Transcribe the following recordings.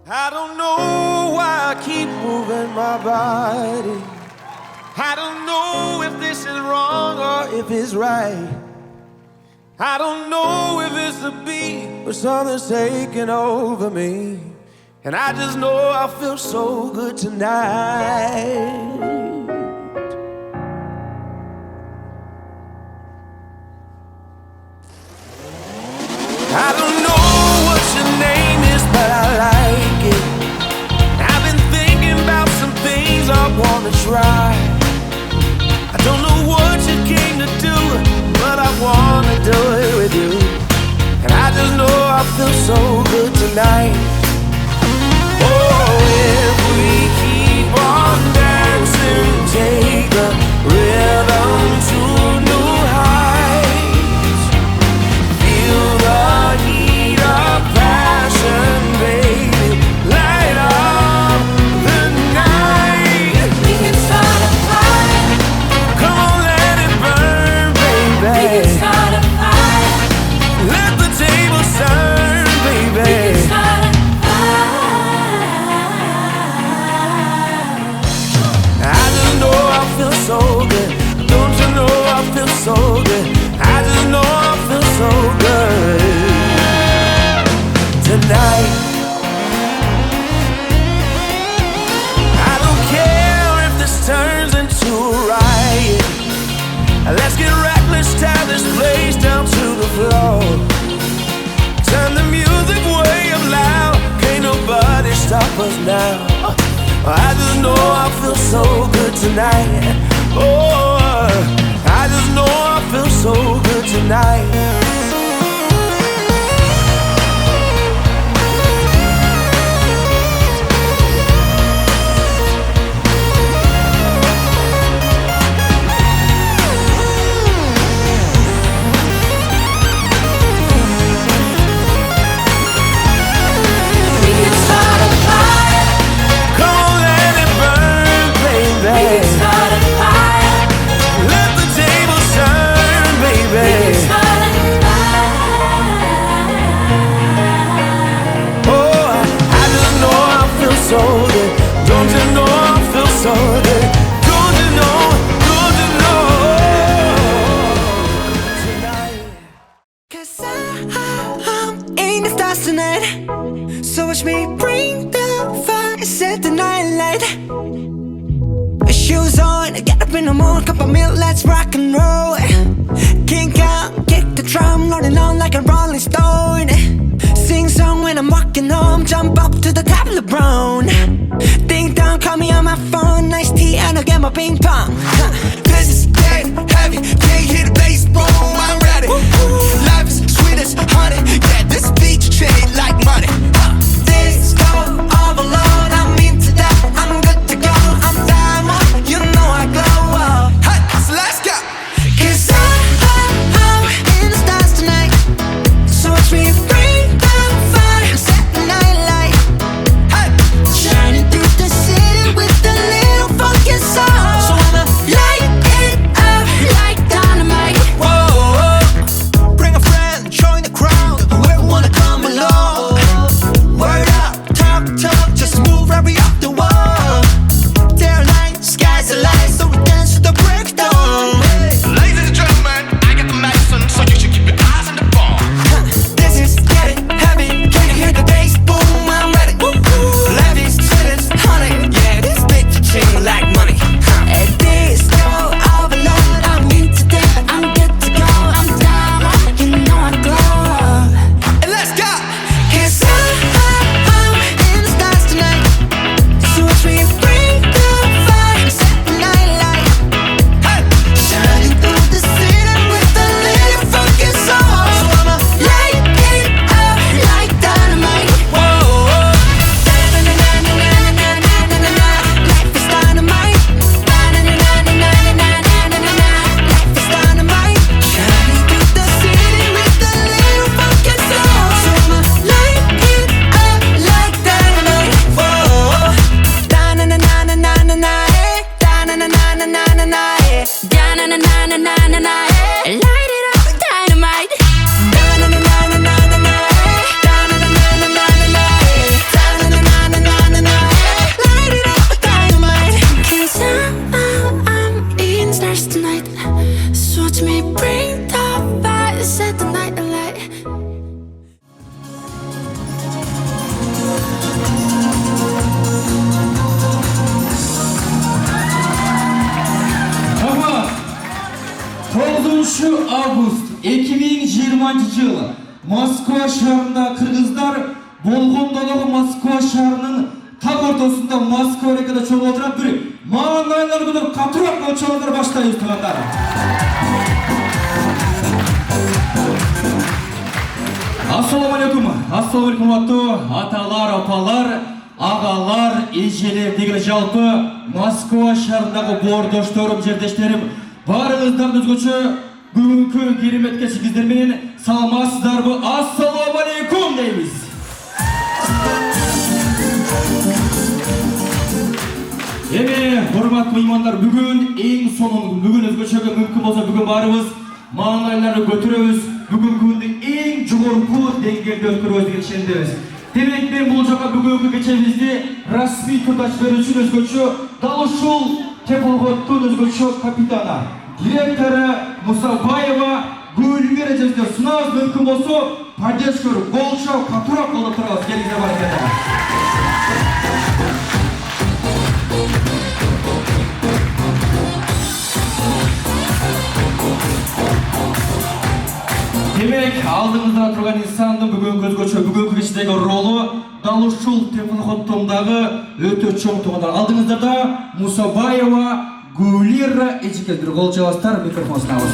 I don't know why I keep moving my body. I don't know if this is wrong or if it's right. I don't know if it's the beat, but something's taking over me. And I just know I feel so good tonight. I don't know what your name is, but I like it. I've been thinking about some things I wanna try. I don't know what you came to do, but I wanna do it with you. And I just know I feel so good tonight. Oh, if we keep on dancing, take the rhythm to new heights. Feel the heat of passion, baby, light up the night. We can start a fire. Come on, let it burn, We can baby. start a fire. Let the table turn, We baby. can start a fire. I just know I feel so good. Don't you know I feel so good? I just know I feel so good tonight. I don't care if this turns into a riot. Let's get reckless, tie this place down to the floor. Turn the music way up loud. Can't nobody stop us now. I just know I feel so good tonight. Oh, I just know I feel so good tonight. We can start a fire. Come on, let it burn, We baby. can start a fire. Let the table turn, We baby. can start a fire. Oh, I just know I feel so good. Don't you know I feel so good? Don't you know? Don't you know? Tonight. Cause I'm in the stars tonight. So watch me bring the fire, set the night light. Shoes on, get up in the morning, cup of milk, let's rock and roll. Kink out, kick the drum, rolling on like a rolling stone. Sing song when I'm walking home, jump up to the top of the brown. Ding dong, call me on my phone, nice tea and I'll get my ping pong. This is dead heavy, can't hear the bass, boom, I'm ready. Life is sweet as honey, yeah, this beat shade like money. Disco overload, I'm into that, I'm good to go. I'm diamond, you know I glow up. Hey, so let's go. Cause I'm in the stars tonight. So watch me bring the fire, set the night light. Hey, Shining through the city with a little funky soul. So I'ma light it up like dynamite. 2020-жыл Москва шаарында кыргыздар болгондогу Москва шаарынын так ортосунда Москва рекада чогуу отурат бир маанайлар менен катуураак болчоңуздар баштайбыз туугандар. Ассаламу алейкум. Ассаламу алейкум аттуу аталар, апалар, агалар, эжелер деген жалпы Москва шаарындагы боордошторум, жердештерим, баарыңыздарды өзгөчө бүгүнкү керемет кечиңиздер менен саламатсыздарбы? Ассаламу алейкум дейбиз. Урматтуу меймандар, бүгүн эң сонун, бүгүн өзгөчөгө мүмкүн болсо бүгүн баарыбыз маанайларды көтөрөбүз. Бүгүнкү күндү эң жогорку деңгээлде өткөрөбүз деген ишендебиз. Демек мен бул жака бүгүнкү кечебизди расмий түрдө ачып берүү үчүн өзгөчө дал ушул теплоходдун өзгөчө капитаны, директору Мусабаева Гүлмира эжебизге сунабыз. Мүмкүн болсо поддержкалар, колчоо, катуураак колдоп турабыз. Келиңиздер баракелде. Демек, алдыңызда турган инсандын бүгүнкү өзгөчө бүгүнкү кечидеги ролу дал ушул теплоходдондогу өтө чоң туугандар. Алдыңызда Мусабаева Гүлмира эжекездер. Кол жабастар, микрофон сунабыз.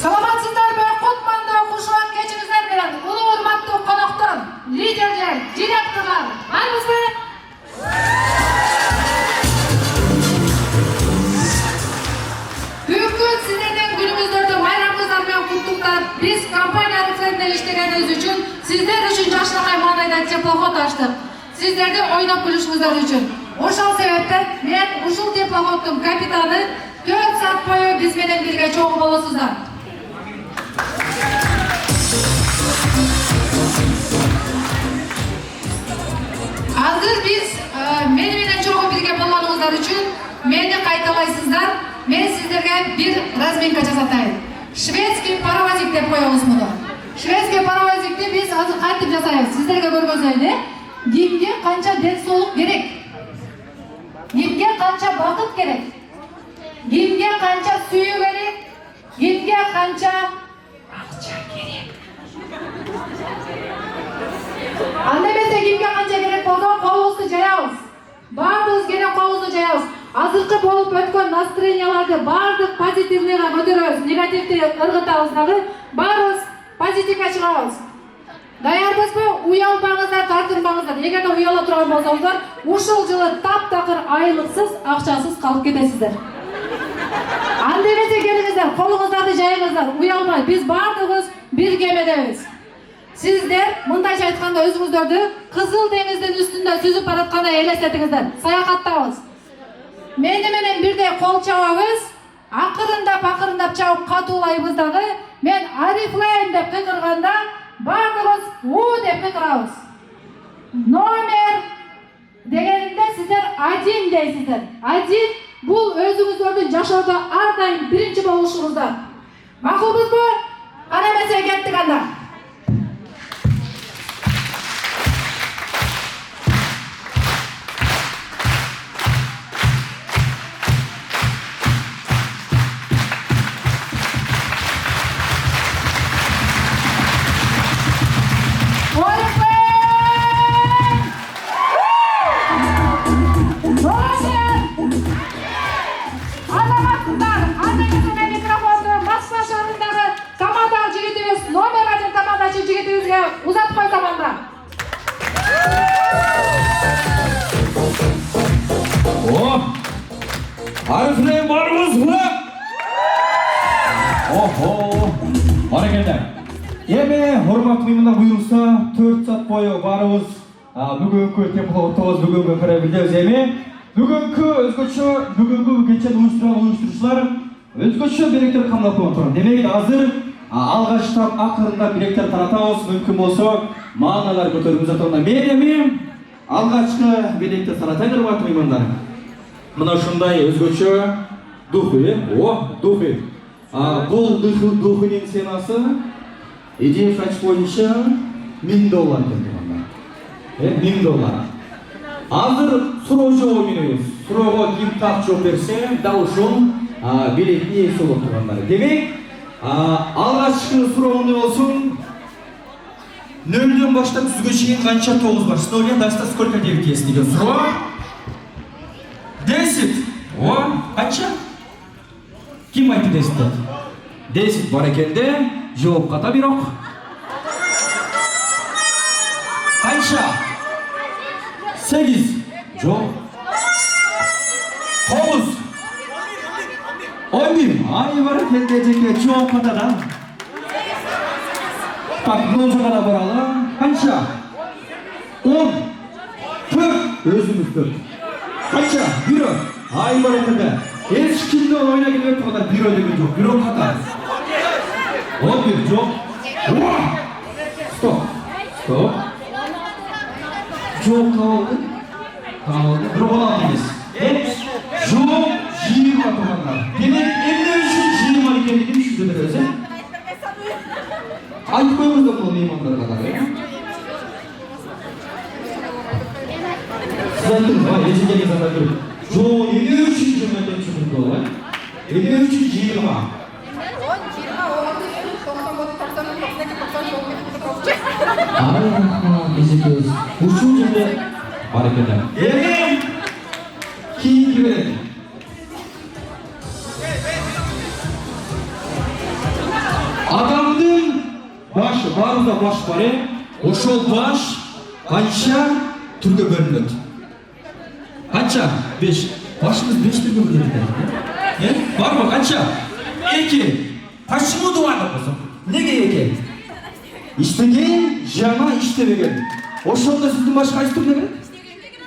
Саламатсыздарбы, Кутманда кушуан кечиңиздер менен улуу урматтуу коноктор, лидерлер, директорлор, барбызбы? Сіздердің күніңіздерді майрамыңыздар менен куттуктап, биз компания арасында иштегенибиз үчүн, сиздер үчүн жакшынакай маанайда теплоход ачтык. Сиздерди ойноп күлүшүңүздөр үчүн. Ошол себептен мен ушул теплоходдун капитаны 4 саат бою биз менен бирге чогуу болосуздар. Азыр биз мени менен чогуу бирге болгонуңуздар үчүн мени кайталайсыздар. Мен сиздерге bir разминка жасатайын. Шведский паровозик деп коебуз муну. Шведский паровозикти биз азыр кантип жасайбыз? Сиздерге көргөзөйүн. Кимге канча ден соолук керек? Кимге канча бакыт керек? Кимге канча сүйүү керек? Кимге канча акча керек? Анда эмесе кимге канча керек болсо колубузду жаябыз. Баардыгыбыз келип колубузду жаябыз. Азыркы болуп өткөн настроенияларды баардык позитивныйга көтөрөбүз, негативди ыргытабыз дагы, баарыбыз позитивге чыгабыз. Даярбызбы? Уялбаңыздар, тартынбаңыздар. Эгерде уяла турган болсоңуздар, ушул жылы таптакыр айлыксыз, акчасыз калып кетесиздер. Анда эмесе келиңиздер, колуңуздарды жайыңыздар, уялбай, биз баардыгыбыз бир кемедебиз. Сиздер мындайча айтканда өзүңүздөрдү Кызыл деңиздин үстүндө сүзүп бараткандай элестетиңиздер. Саякаттабыз. Мени менен бирдей кол чабабыз, акырындап чабып катуулайбыз дагы. Мен арифлайм деп кыйкырганда баардыгыбыз у деп кыйкырабыз. Номер дегенде сиздер 1 дейсиздер. 1 бул өзүңүздөрдүн жашоодо ар дайым биринчи болушуңуздар. Макулбузбу? Ана эмесе кеттик анда. Uzat koy zamanda. Arifleyim varımız mı? Oho. Hareketler. Hormat mıyımına buyursa 4 saat boyu varımız. Bugünkü teplоходдобуз бүгүнгү көрөбүлдөбүз эми. Бүгүнкү өзгөчө бүгүнкү кече уюштурушуулар өзгөчө бийликтер камап отурат. Демек азыр алгаштап акырындап бийликтер таратабыз. Мүмкүн болсо маанайлар көтөрүп жатканда мен эми алгачкы бийликти таратайын урматтуу меймандар. Мына ушундай өзгөчө духи, духи. Бул духинин ценасы идея франч боюнча $1000 экен. $1000. Азыр суроо жолу менебиз. Суроого ким так жооп берсе, дал ушул билетти эң сол тургандар. Демек, алгачкы суроону болсун. 0-дөн баштап 100ге чейин канча 9 бар? 100 даста сколько 9 есть деген суроо. 10. О, канча? Ким айтты 10? 10 бар экенде, жооп ката бирок. Канча? 8. Жок. 9. 11. Ай бар экенде жеке жооп ката да. Так, Нолжаға да баралы. Қанша? 10. 4. Өзіміз 4. Қанша? Бюро. Ай бар екінді. Ешкімді ойна келмеп тұрғандар бюро деген жоқ. Бюро қата. 11. Жоқ. Стоп. Стоп. Жоқ қалды. Қалды. Бюро болалды емес. Жоқ 20 тұрғандар. Демек, емде үшін 20 екендігін шүрдедір өзі. Айтып қойыңыз да бұл меймандарға да. Сіз айттыңыз ба, есі келген заңда көріп. Жоқ, ене үшін 20 деп жүрдіңіз ғой. Ене үшін 20. Езекөз. Ушул жерде бар екен. Ене кейінгі береді. Адамдың башы, барында баш бар, ошол баш қанша түрге бөлінеді? Қанша? 5. Башымыз 5 түрге бөлінеді. Бар ма? Қанша? 2. Почему дуады болсын? Неге 2? Иштеген, жаңа иштебеген. Ошолда сіздің баш қайсы түрге береді?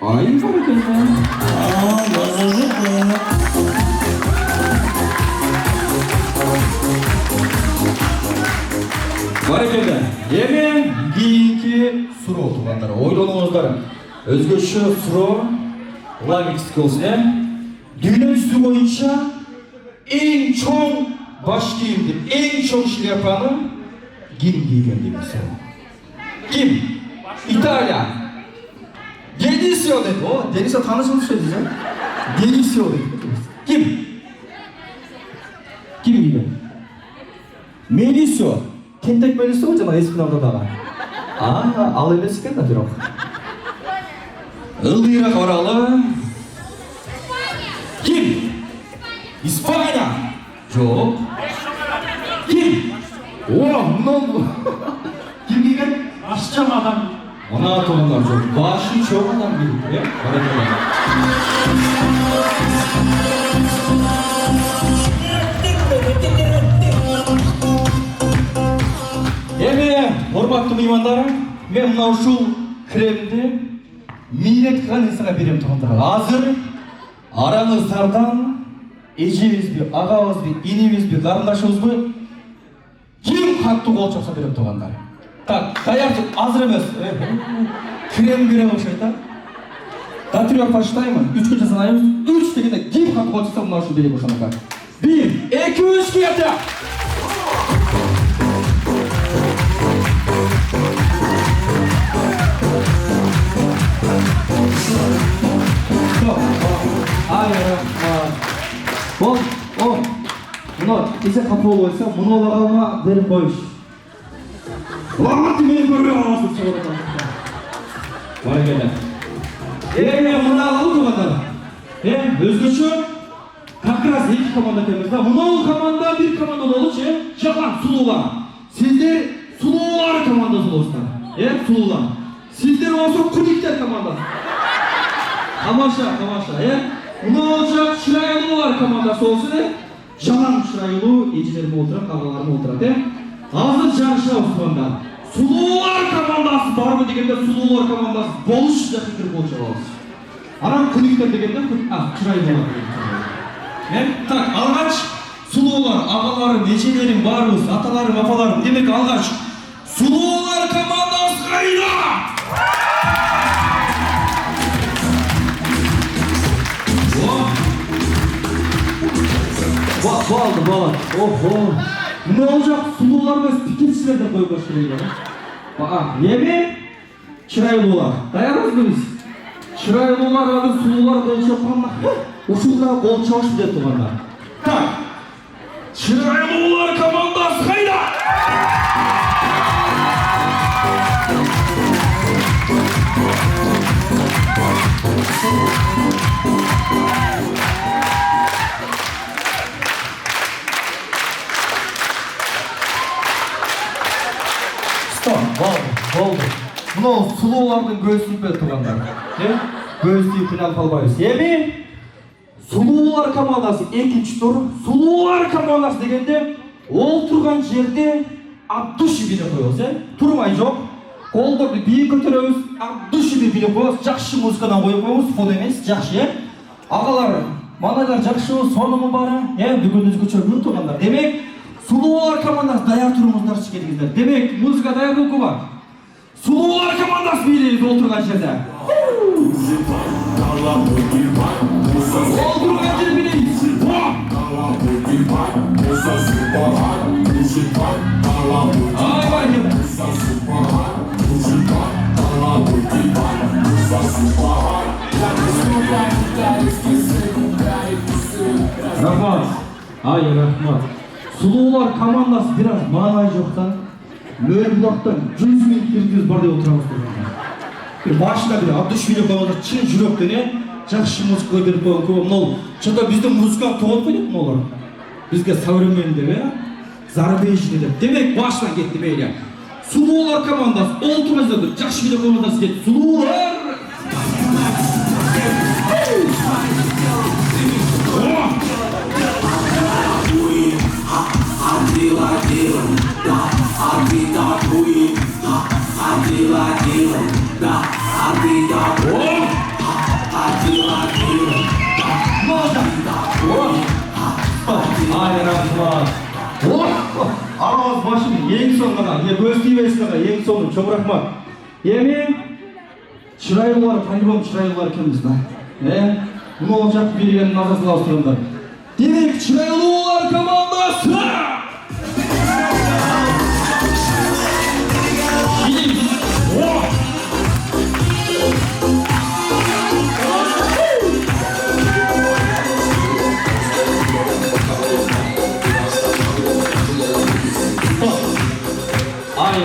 Ай, бар екен. Бар екенді. Емен кейінгі суроо туғандар. Ойланыңыздар. Өзгөчө суроо логический болсын. Дүйнө жүзү боюнча эң чоң баш кийимди, эң чоң шляпаны ким кийген деген суроо. Ким? Италия. Денисио дейт. О, Денисио таанышыңыз сөзү. Денисио дейт. Ким? Ким кийген? Менисио. Тентек Менисио ғой жана эски намдадағы. Ал емес екен да бирок. Ылдыйраак баралы. Ким? Испания. Жок. Ким? О, мынау. Ким кийген? Башчаң адам. Мына туугандар жок. Башы чоң адам кийген, бар экен. Hormatlı meymanlarım, men mына ушул кремди милет кылган инсанга берем тугандар. Азыр араңыздардан эжебизби, агабызбы, инибизби, карындашыбызбы ким каттуу кол чапса берем тугандар. Так, даярсыз, азыр эмес. Крем керек окшойт да. До 3 почитаймын, 3 күн санайбыз. 3 дегенде ким каттуу кол чапса мына ушул берем ошондо. 1, 2, 3 кете. Мына кесе капа болуп койсо, муну багалма берип коюш. Лагат мени көрбөй каласың чыгып. Бар экен. Мына алып тугандар. Өзгөчө как раз 2 команда экенбиз да. Мына команда бир команда болчу, жаган сулуулар. Сиздер сулуулар командасы болсуңар. Сулуулар. Сиздер болсо кудиктер командасы. Тамаша, Мына жак чырайлуулар командасы болсун, жаман чырайлуу эжелерим отурат, агаларым отурат, Азыр жарышабыз тугандар. Сулуулар командасы барбы дегенде сулуулар командасы болуш жакын болчу алабыз. Анан кудиктер дегенде чырайлуулар. Так, алгач сулуулар, агаларым, эжелерим барыбыз, аталарым, апаларым, демек алгач сулуулар командасы кайда? Балды. Охо. Мына олжак сулуулар эмес, пикирчилер деп коюп коюш керек эле. Эми чырайлуулар. Даярбызбы биз? Чырайлуулар азыр сулуулар кол чапканда ушулга кол чабыш деп тургандар. Так. Çıraylılar komandası kayda. Stop, oldu. Mынау сұлулардың көзсіз бе тұрғандар? Көзсіз финал қалбайыз. Еби, сұлулар командасы екінші тур. Сұлулар командасы дегенде, ол тұрған жерде Абдуши биіне қойылыз, тұрмай жоқ. Қолдарды биік көтереміз, Абдуши биіне қойылыз. Жақшы музыкадан қойып қойыңыз, фон емес, жақшы. Ағалар, манайлар жақшы, сонымы бары, бүгін өзгөчө күн тұрғандар. Демек, сұлулар командасы даяр тұрыңыздар шекетіңіздер. Демек, музыка даяр көкі бар. Сұлулар командасы билейді отырған жерде. Отырған жерде билейді. Ай, бар еді. Рахмат. Ай, рахмат. Сұлулар командасы біраз маңай жоқтан, Мөрбұлақтан 100 000 кіргіз бар деп отырамыз тұрғанда. Башында бір Абдуш билеп қойғандар чын жүректен жақсы музыка беріп қойған көп. Мынау шынында біздің музыканы тоғып қойдық мыналар. Бізге современді, зарубежный деп. Демек башынан кетті мейлі. Сұлулар командасы, ол тұрмайыздар, жақсы билеп қойғандар кетті. Сұлулар! Арамыз башым ең соңға, көз тибесіға ең соңын чоң рахмат. Емен, чырайлылар, по-любому чырайлылар екенбіз да. Мұны жақты берген назасын ауыстырыңдар. Демек, чырайлылар командасы!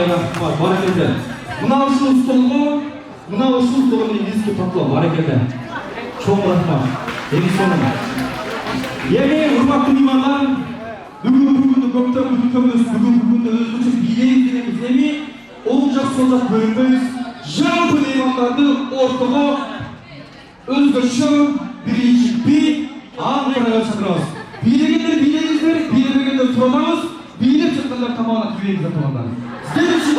Рахмат, барекелді. Мынау үшін столы мен еске тартыла, барекелді. Чоң рахмат. Ең соның. Емен, ұрмақты меймандар, бүгінді көптен бүгінді өзгөчө билейіз дегенбіз. Емен, ол жақ сол жақ бөлінбейіз. Жалпы меймандарды ортаға өзгөчө бірінші би аңғырға шақырамыз. Билегендер билейіздер, билемегендер тұрамыз. Билеп шыққандар тамағына күйеміз аталандар. Следующий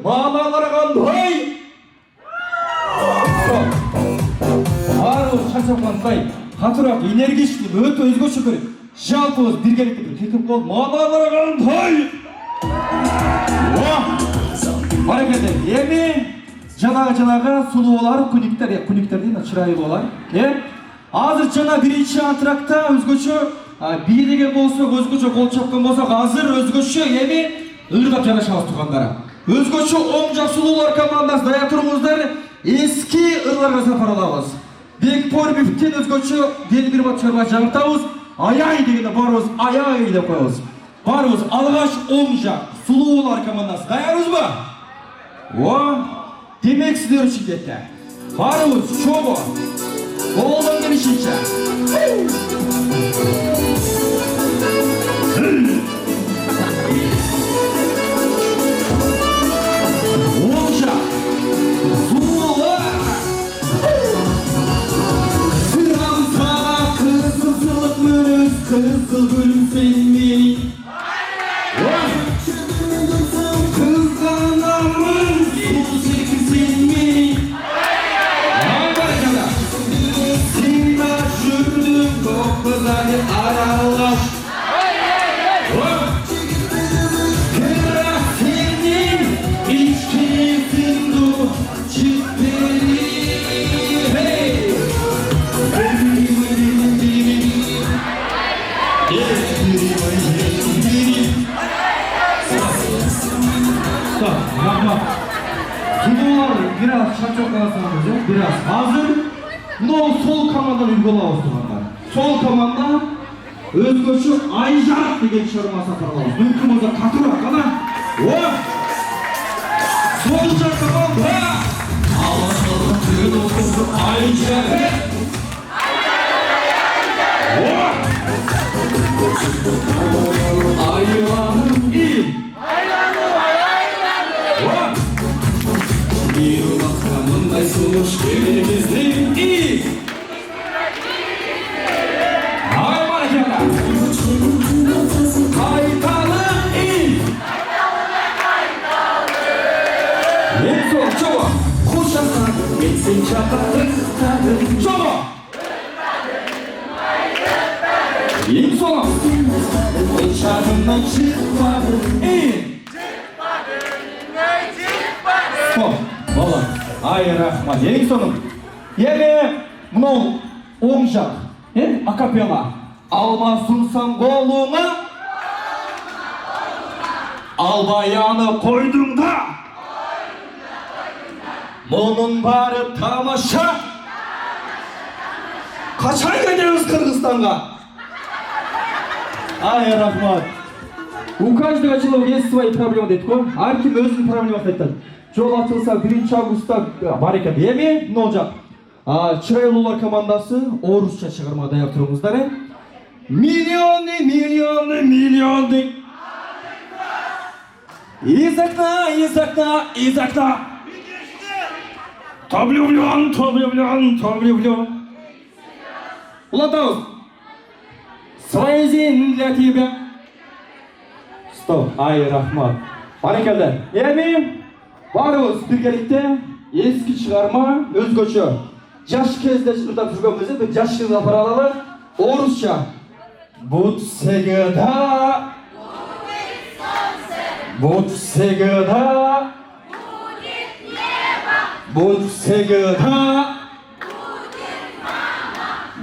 Mağanalara qanday? Barыбыз шаршамағандай, қатырақ, энергичный, өте өзгөчө бір жалпыбыз биргеликте бір кетип калып, мағаналар қандай? Барекелді. Эми жанагы сулуулар, күнүктөр дейм, чырайлуулар. Азыр жана биринчи антракта өзгөчө бий деген болсок, өзгөчө кол чапкан болсок, азыр өзгөчө эми ырдап жарашабыз тургандары. Өзгөчө оң жак сулуулар командасы дая туруңуздар. Eski ırlarga safar alabız. Бекпор бифтен өзгөчө дени бир бат чарба жаңыртабыз. Аяй дегенде барыбыз аяй деп коебуз. Барыбыз алгач оң жак сулуулар командасы даярбызбы? Демек сиздер шидетте. Барыбыз чогуу. Колдон келишинче. Оң жак kızıl gülüm senin kızganamın bu çekin senin Sina sürdüm kokları aralaş Kıra senin içkisin du çiftleri Hey Сулуулар biraz шарчап каласыңыз, biraz. Азыр мынау сол командадан үлгү алабыз тургандар. Сол команда өзгөчө Айжарак деген чыгарма сатып алабыз. Мүмкүн болсо катыраак гана. Сол жак команда. Айжарак. Aylanım il. Bir bakamınday suluş elimizin il. Ay barakala. Kaytalı il. En son çaba. Koşasan geçsin çapatık tadı. Çaba. En son. Çarından çıkmadı il. Стоп, бала. Ай, рахмат. Ең соным. Еме, мынау оң жақ. Акапелла. Алма сунсам қолыңа. Албаяны қойдың да. Мұның бары тамаша. Қашан кетеміз Қырғызстанға? Ай, рахмат. У каждого человека есть свои проблемы, дейді ғой. Әркім өзінің проблемасын айтады. Жол атылса 1 августта барекет. Эми, мынау жақ. Чырайлуулар командасы орысша шығарма даяр тұрыңыздар. Миллионы. Из окна. Тоблюблен. Улатауыз. Своя земля для тебя. Стоп, ай, рахмат. Барекелді. Эми, барыбыз биргеликте эски чыгарма өзгөчө. Жаш кезде ырдап жүргөнбүз, бир жаш кыз апара алалы. Орусча. Будь всегда. Будь всегда. Будь всегда.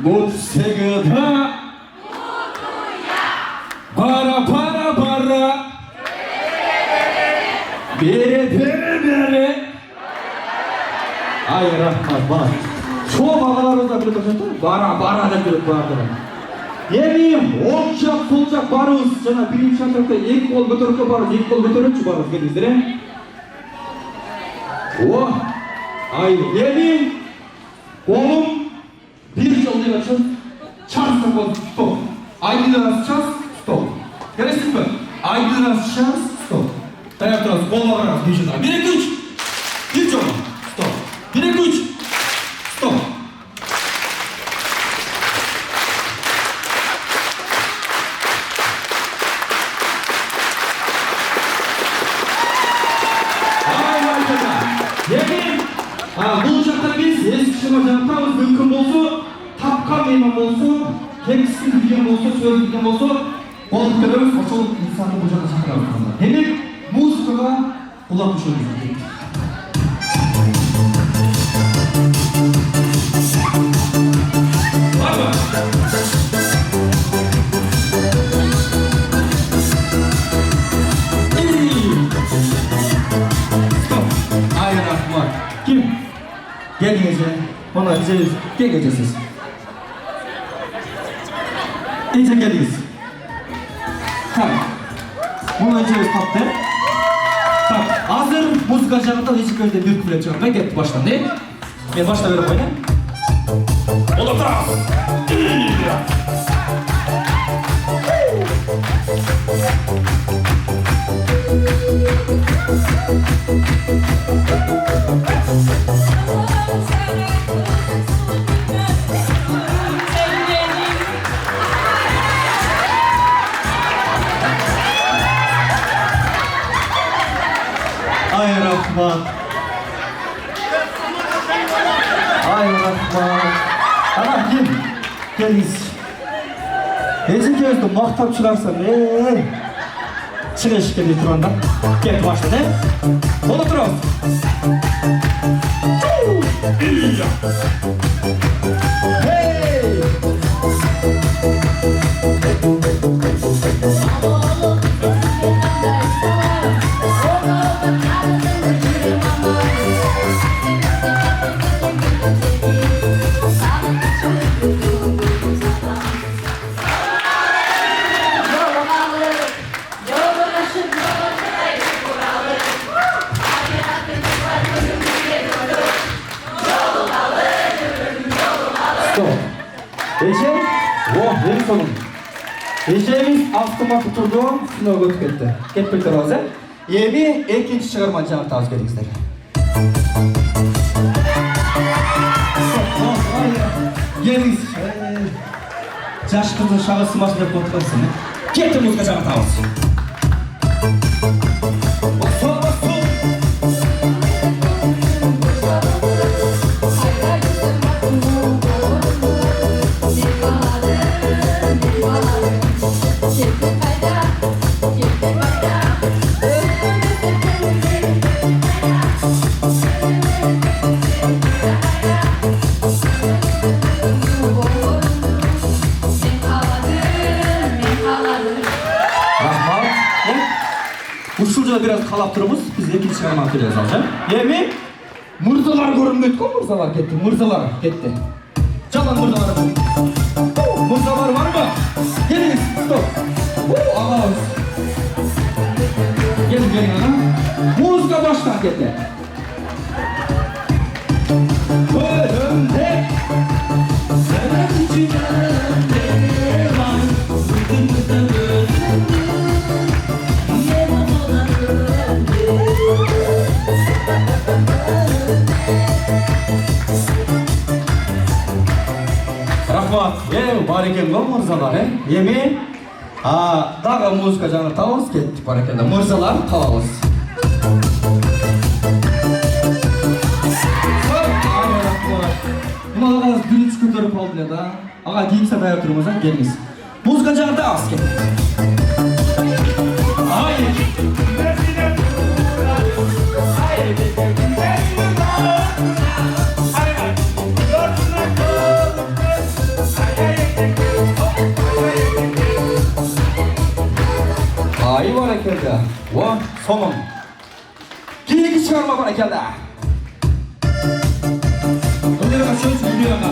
Будь всегда. Бара. Бере. Ай, рахмат, бар. Шо бағаларыңызда біліп отырсыздар? Бара деп жүріп бардыр. Эми, оң жақ, сол жақ барыңыз. Жана биринчи антракта эки кол көтөрүп барыңыз, эки кол көтөрүпчү барыңыз келиңиздер. Ай, эми, колум бир жол деп ачып, час бол, стоп. Один раз час, стоп. Келесизби? Один раз час, стоп. Даяр тұрасыз, қолға қараңыз, бейшіна. 1-2-3. Bir жол, стоп. 1-2-3. Стоп. Ай, Бұл жақта біз ескішіма жақтамыз мүмкін болса, тапқан мейман болса, кемсін білген болса, сөз білген болса, болып көріміз, ошол инсанды бұл жақта шақырамыз. Демек, музыкаға құлақ түшіріміз керек. Kim? Geldiniz ya. Ona bize gel geleceksiniz. İyice geldiniz. Tamam. Bunu önce biz taptı. Tamam. Hazır müzik açacağımda hiç gözde bir kule çıkar. Ben geldim baştan değil mi? Ben başta verip oynayayım. Ola taraf. Ay Rahman. Ay Rahman. Ana kim? Geldiniz. Ezinkezді мақтап шығарсам, шығыш келе тұрғанда. Кетіп ашты, не? Оны тұрауыз. Ece, en sonum. Ece'miz avtomatı turdu, sınavga ötüp ketti. Ketip turabız, Ebi ekinci çıgarmani жаңыртабыз беріңіздер. Gelіңіз. Жаш қыздың шағы сымасын деп қотқансың. Кетті музыка жаңыртабыз. Ушулда biraz қалап тұрмыз, біз екінші шығарманы келеміз алжа. Еме, мұрзалар көрінмейді ко, мұрзалар кетті, мұрзалар кетті. Жалан мұрзалар. Мұрзалар бар ма? Келіңіз, стоп. Ағауыз. Келің, ана. Музыка баштан кетті. Көрімде. Рахмат, бар екен ғой мұрзалар, Еме, дағы музыка жаңыртабыз, кеттік бар екен, мұрзалар қалабыз. Мұны ағаңыз бірінші көтеріп алдын еді, аға кейін садайып тұрмыз, келіңіз. Музыка жаңыртабыз, кеттік. Ay var ekelde. Sonum. Giyiki çıkarma var ekelde. Udyaka söz, udyaka.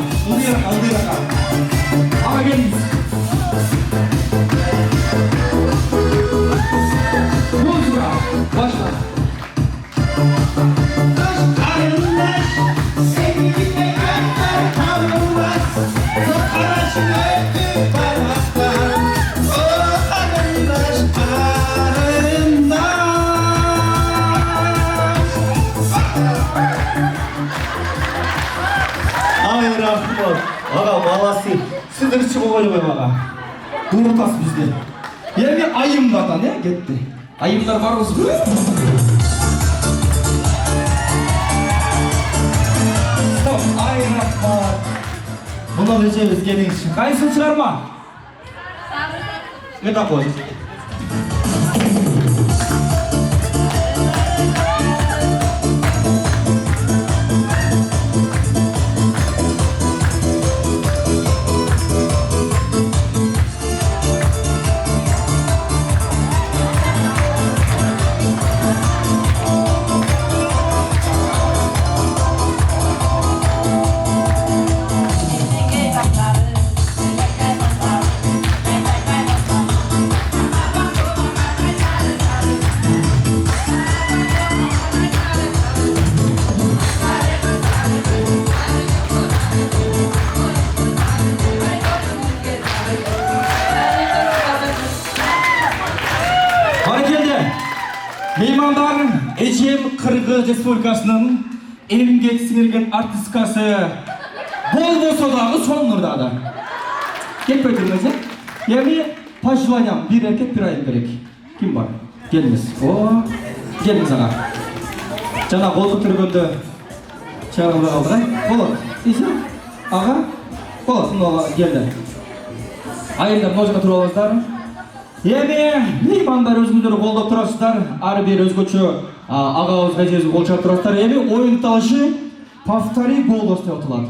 Ama geliniz. Muzika, başla. Ay Rahman, ağa balası, sınırçı boğayım ağa. Uğurtas bizde. Yemin ayım vatan ya, gitti. Ayımlar var mısın? Ай рахмат. Мына ежебиз келиңизчи. Кайсы чыгарма? Это кой. Меймандар, Эжем Кыргыз Республикасынын эмгек сиңирген артисткасы болбосо дагы соңурдады. Кеп кетиңиз, эми пожеланиям бир эркек бир айыл керек. Ким бар? Келиңиз. О, келиңиз ага. Жана колду түргөндө чыгарып алдыра. Болот. Иси? Ага. Болот, мына келди. Айылдар мына жака туруп алыңыздар. Эми меймандар өзүңүздөр колдоп турасыздар. Ар бир өзгөчө агабызга эжебизге кол чалып турасыздар. Эми оюн талашы повтори голос деп аталат.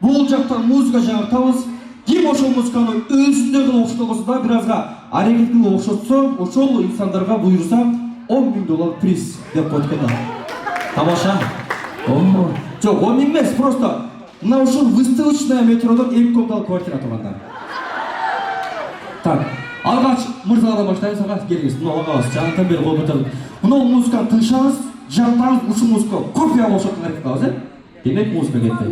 Бул жакта музыка жаңыртабыз. Ким ошол музыканы өзүндөй кылып окшотобосо да бир азга аракет кылып окшотсо, ошол инсандарга буйрса $10,000 приз деп коет экен. Тамаша. Жок, 10 000 эмес, просто мына ушул выставочная метродон 2 комнаталык квартира турганда. Так. Алгач мырзадан баштайбыз, ага келиңиз. Мына агабыз жаңыртып бери коюп атат. Мына музыканы тыңшаңыз, жактаңыз, ушул музыка копия окшотуп аракет кылабыз, Демек музыка кетти.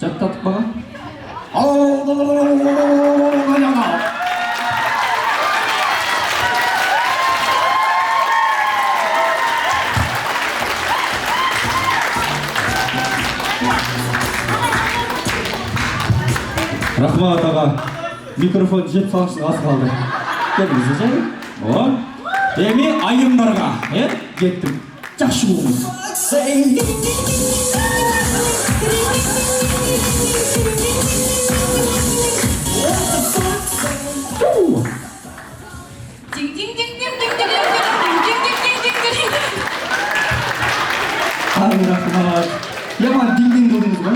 Жаттатып бага. Рахмат ага. Микрофон жеп салышын аз қалды. Келіңіз же? О. Эми айымдарға, кеттім. Жақсы болыңыз. Ай, рахмат. Яман дин-дин кылдыңыз ба?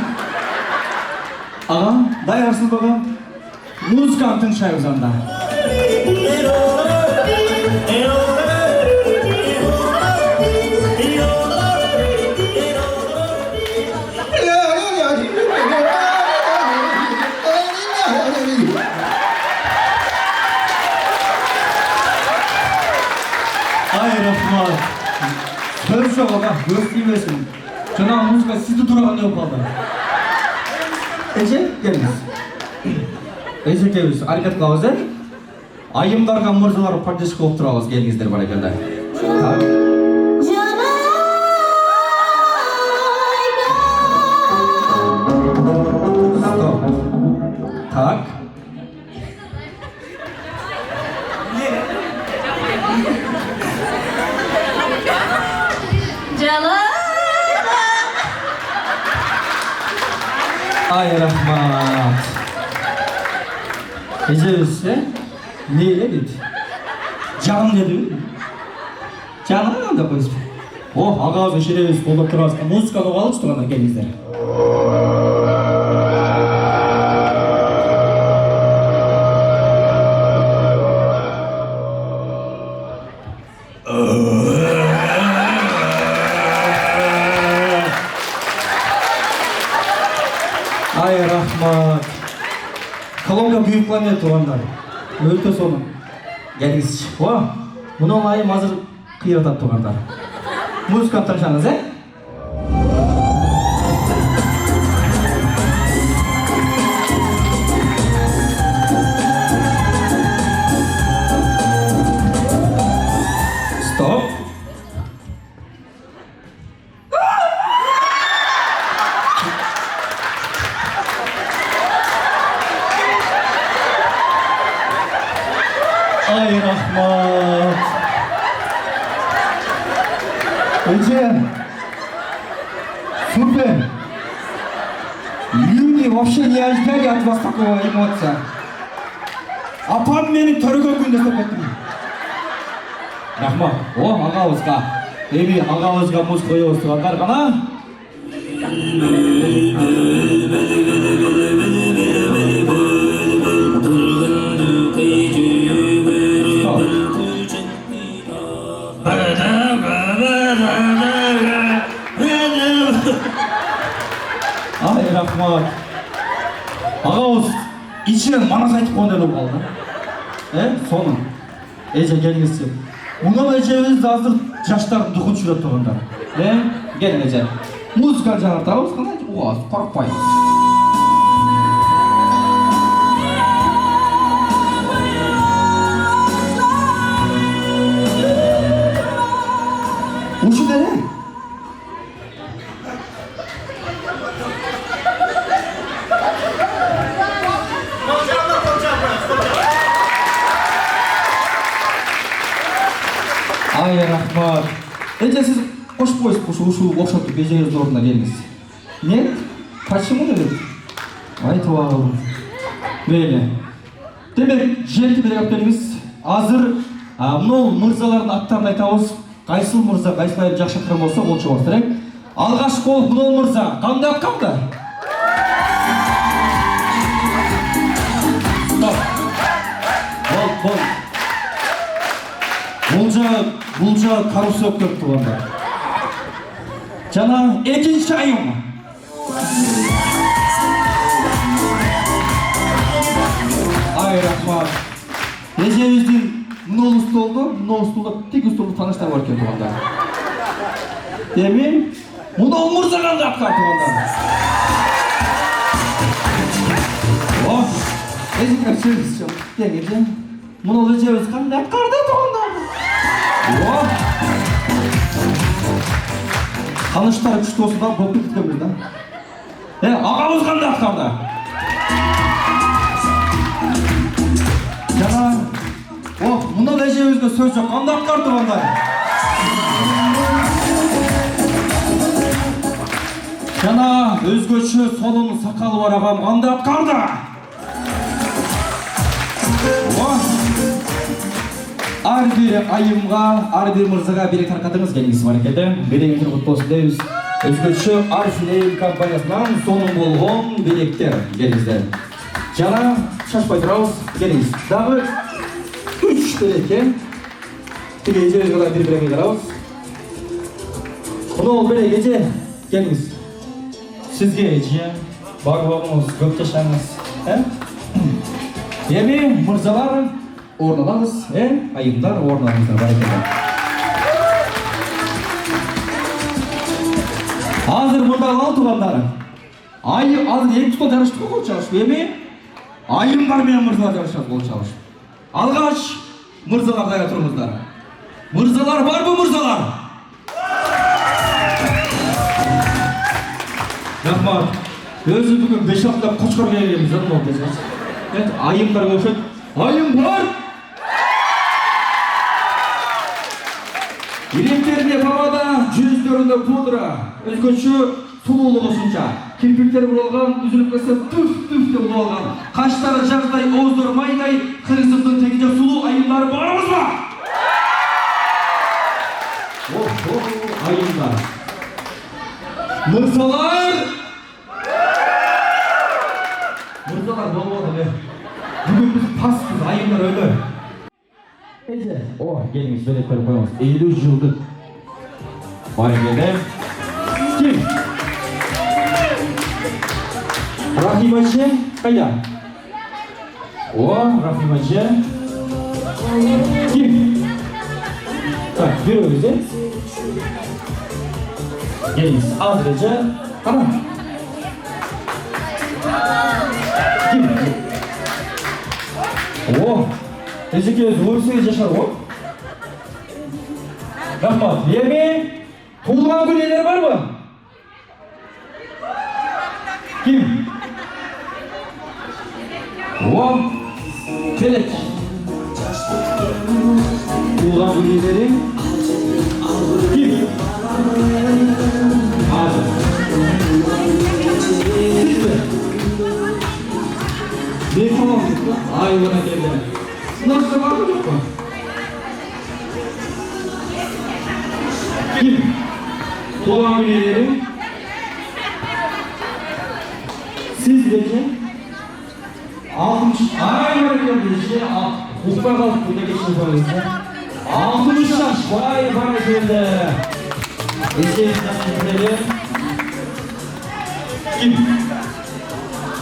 Аға, даярсыз баға? Музыканы тыңшайбыз анда. Ай, рахмат. Сөз жоқ аға, өз деймесін. Жаңа музыка сізді тұраған не қалды? Эже, келіңіз. Эже келіңіз, әрекет қылыңыз, айымдарға мырзалар поддержка болып тұрағыз, келіңіздер бар екенде. Стоп. Так. Ай, рахмат. Ежебіз, не дейді? Жаным деді? Жаным анда қойыз. О, ағауызын шеребіз қолдап тұрасыз. Музыканы қалып тұрғанда келіңіздер. Ай, рахмат. Колонка бүйіп планет тұрғандар. Өлті соның. Келіңіз. О, мұны айым азыр қиратат тұрғандар. Музыканы тыңшаңыз, Стоп. Ай, рахмат. Эже, супер. Люди вообще не ожидали от вас такого эмоция. Апам мені төргі күнде соқпеттім. Рахмат. О, ағауызға. Эми ағауызға мұз қойы осығандар ғана. Ай, рахмат. Ағауыз, içinden манас айтып қойғандай болып қалды. Соны. Эже келіңіз сен. Мұнан әжеміз азыр жаштардың дұқын жүріп тұрғандар. Келің әже. Музыка жаңартамыз, қандай оғаз, қорықпаймыз. Uşu ne? Ay rahmat. Ece siz koşup okşatıp beceriz oruna geliniz. Нет? Почему нет? Айтып Böyle. Demek жерді беріп беріңіз. Азыр мынау мырзалардың аттарын айтамыз. Қайсыл мырза, қайсылайып жақсы шақырым болса, ол шығып тұрайық. Алғаш болып мынау мырза, қандай атқанды? Бұл жа карусел көріп тұрғанда. Жана екінші айым. Ай, рахмат. Ежеміздің мынау столда тек столды таныштар бар екен тұрғанда. Демен, мынау мырза қандай атқар тұрғанда. Ежекер сөз жоқ. Дегенде, мынау ежеміз қандай атқарды тұрғанда. Қаныштары күшті осыдан болып кеткенбіз да. Ағамыз қандай атқарды? Жана, мынау әжемізге сөз жоқ, қандай атқарды ондай? Жана, өзгөчө сонун сакалы бар ағам қандай атқарды? Ар бир айымға, ар бир мырзаға берек тарқатыңыз келіңіз бар екеді. Берегіңіз құтты болсын дейміз. Өзгөчө Арфилейм компаниясынан сонун болгон беректер келіңіздер. Жана шашпай тұрабыз, келіңіз. Дағы 3 берекке. Тіге ежеріз ғана бір берекке қарабыз. Мынау берек еже, келіңіз. Сізге еже, бар болыңыз, көп жашаңыз. Еме, мырзалар, орналаңыз, айымдар орналаңыздар бар екен. Азыр мұнда ал туғандары. Азыр екі тұстан жарышты қол çalışып, еме? Айымдар мен мырзалар жарышады қол çalışып. Алғаш, мырзалар дайа тұрыңыздар. Мырзалар бар бұл мырзалар? Рахмат, өзі бүгін 5 апта қошқар келеміз, жаным ол десіңіз. Айымдар көшет. Айым бар! Илектеріне помада, жүздерінде пудра, өзгөчө сұлулығы ұсынша. Кирпиктер бұралған, үзіліп кесе түф-түф деп болған. Қаштары жағдай, ауыздары майдай, қырғызымдың тегінде сұлу айымдары барымыз ба? Айымдар. Мырзалар! Мырзалар болмады. Бүгін біз паспыз, айымдар өлі. Эже, келіңіз, бөлек көріп қойыңыз. 50 жылдық бар екені. Кім? Рахима ше, қайда? Рахима ше. Кім? Так, бір өзі. Келіңіз, азыр еже. Қара. Кім? Ежеке өзі жашар ғой? Рахмат, еме, туылған күн елер бар ба? Кім? Келек. Туылған күн елері? Kim? Hadi. Siz mi? Ne tamam mı? Ay bana geldi. Nasıl var mı yok mu? Kim? Doğan üyeleri. Siz peki? 60. Ay bana geldi işte. Hukka kalktı ne geçin böyleyse. 60 yaş. Vay bana geldi. Eşeğimden kim?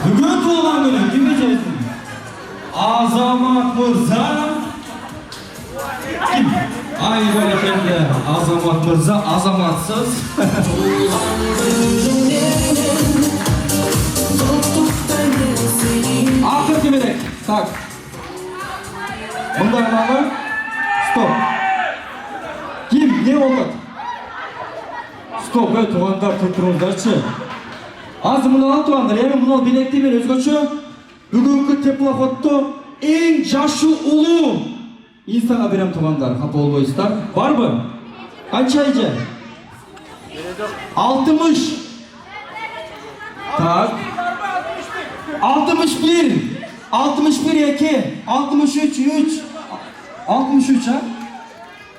Bugün doğan günü kim diyeceksin? Azamat Mırza. Kim? Aynı böyle kendi Azamat Mırza, azamatsız. Akır gibi tak. Bundan anlamı stop. Kim? Ne oldu? Stop, туғандар тұрыңыздаршы. Аз мұнал туғандар, яғни мұнал билетті мен өзгөчө бүгүнкү теплоходдо эң жашы улуу инстанга берем туғандар, капа болбойсуздар. Барбы? Канча эже? 60. Так. 61. 61 2. 63 3. 63 ha?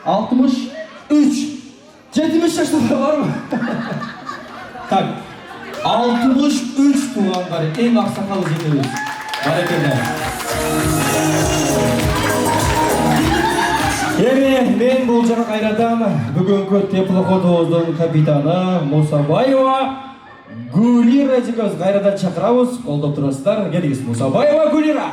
63. 70 yaşında var mı? Tak. 63 tuğanlar en aksakalı jenimiz. Barakalla. Men бул жана кайрадан бүгүнкү теплоходубуздун капитаны Мусабаева Гулира эжекебиз кайрадан чакырабыз. Колдоп турасыздар. Келиңиз Мусабаева Гулира.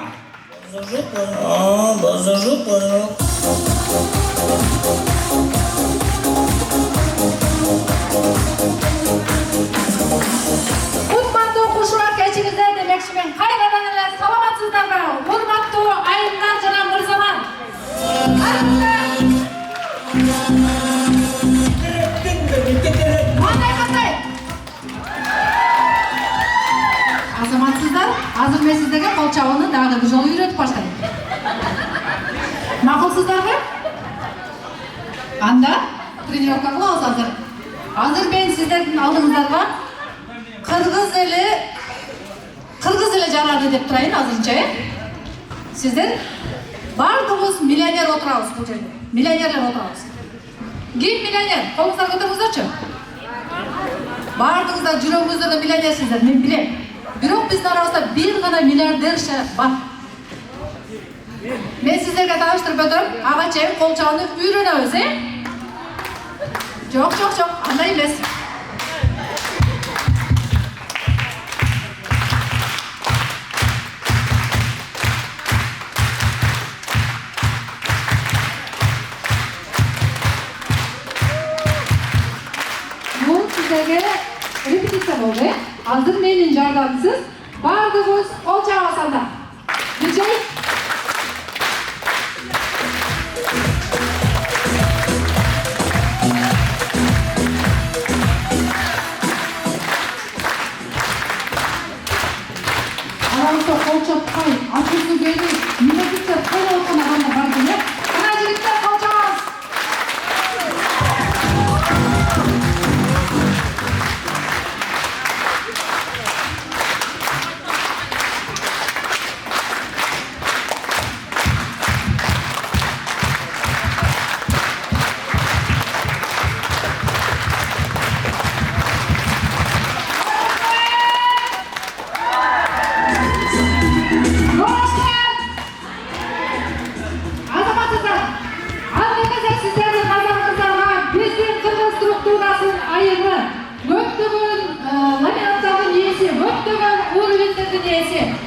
Урматтуу окуучулар, кечиңиздер демекчимин. Кайрадан эле саламатсыздарбы? Урматтуу айымдар жана мырзалар. Кандай? Азаматсыздар, азыр мен сиздерге кол чабууну дагы бир жолу үйрөтүп баштайм. Макулсуздарбы? Анда тренировка кылабыз азыр. Азыр мен сиздердин алдыңыздарга кыргыз эле жарады деп турайын азырынча. Сиздер бардыгыбыз миллионер отурабыз бул жерде. Миллионерлер отурабыз. Ким миллионер? Колуңуздар көтөрүңүздарчы. Бардыгыңыздар жүрөгүңүздө миллионерсиздер, мен билем. Бирок биздин арабызда бир гана миллиардерче бар. Мен сиздерге тааныштырып өтөм. Ага чейин кол чабууну үйрөнөбүз, Жок, андай эмес. Бул сиздерге репетиция болду. Азыр менин жардамсыз бардыгыбыз кол чабабыз анда. Диджей Aramızda kol çapkay, açıklı geyli, milletikler kol olsun adamla vardı ne? Kanacılıklar kol çabaz!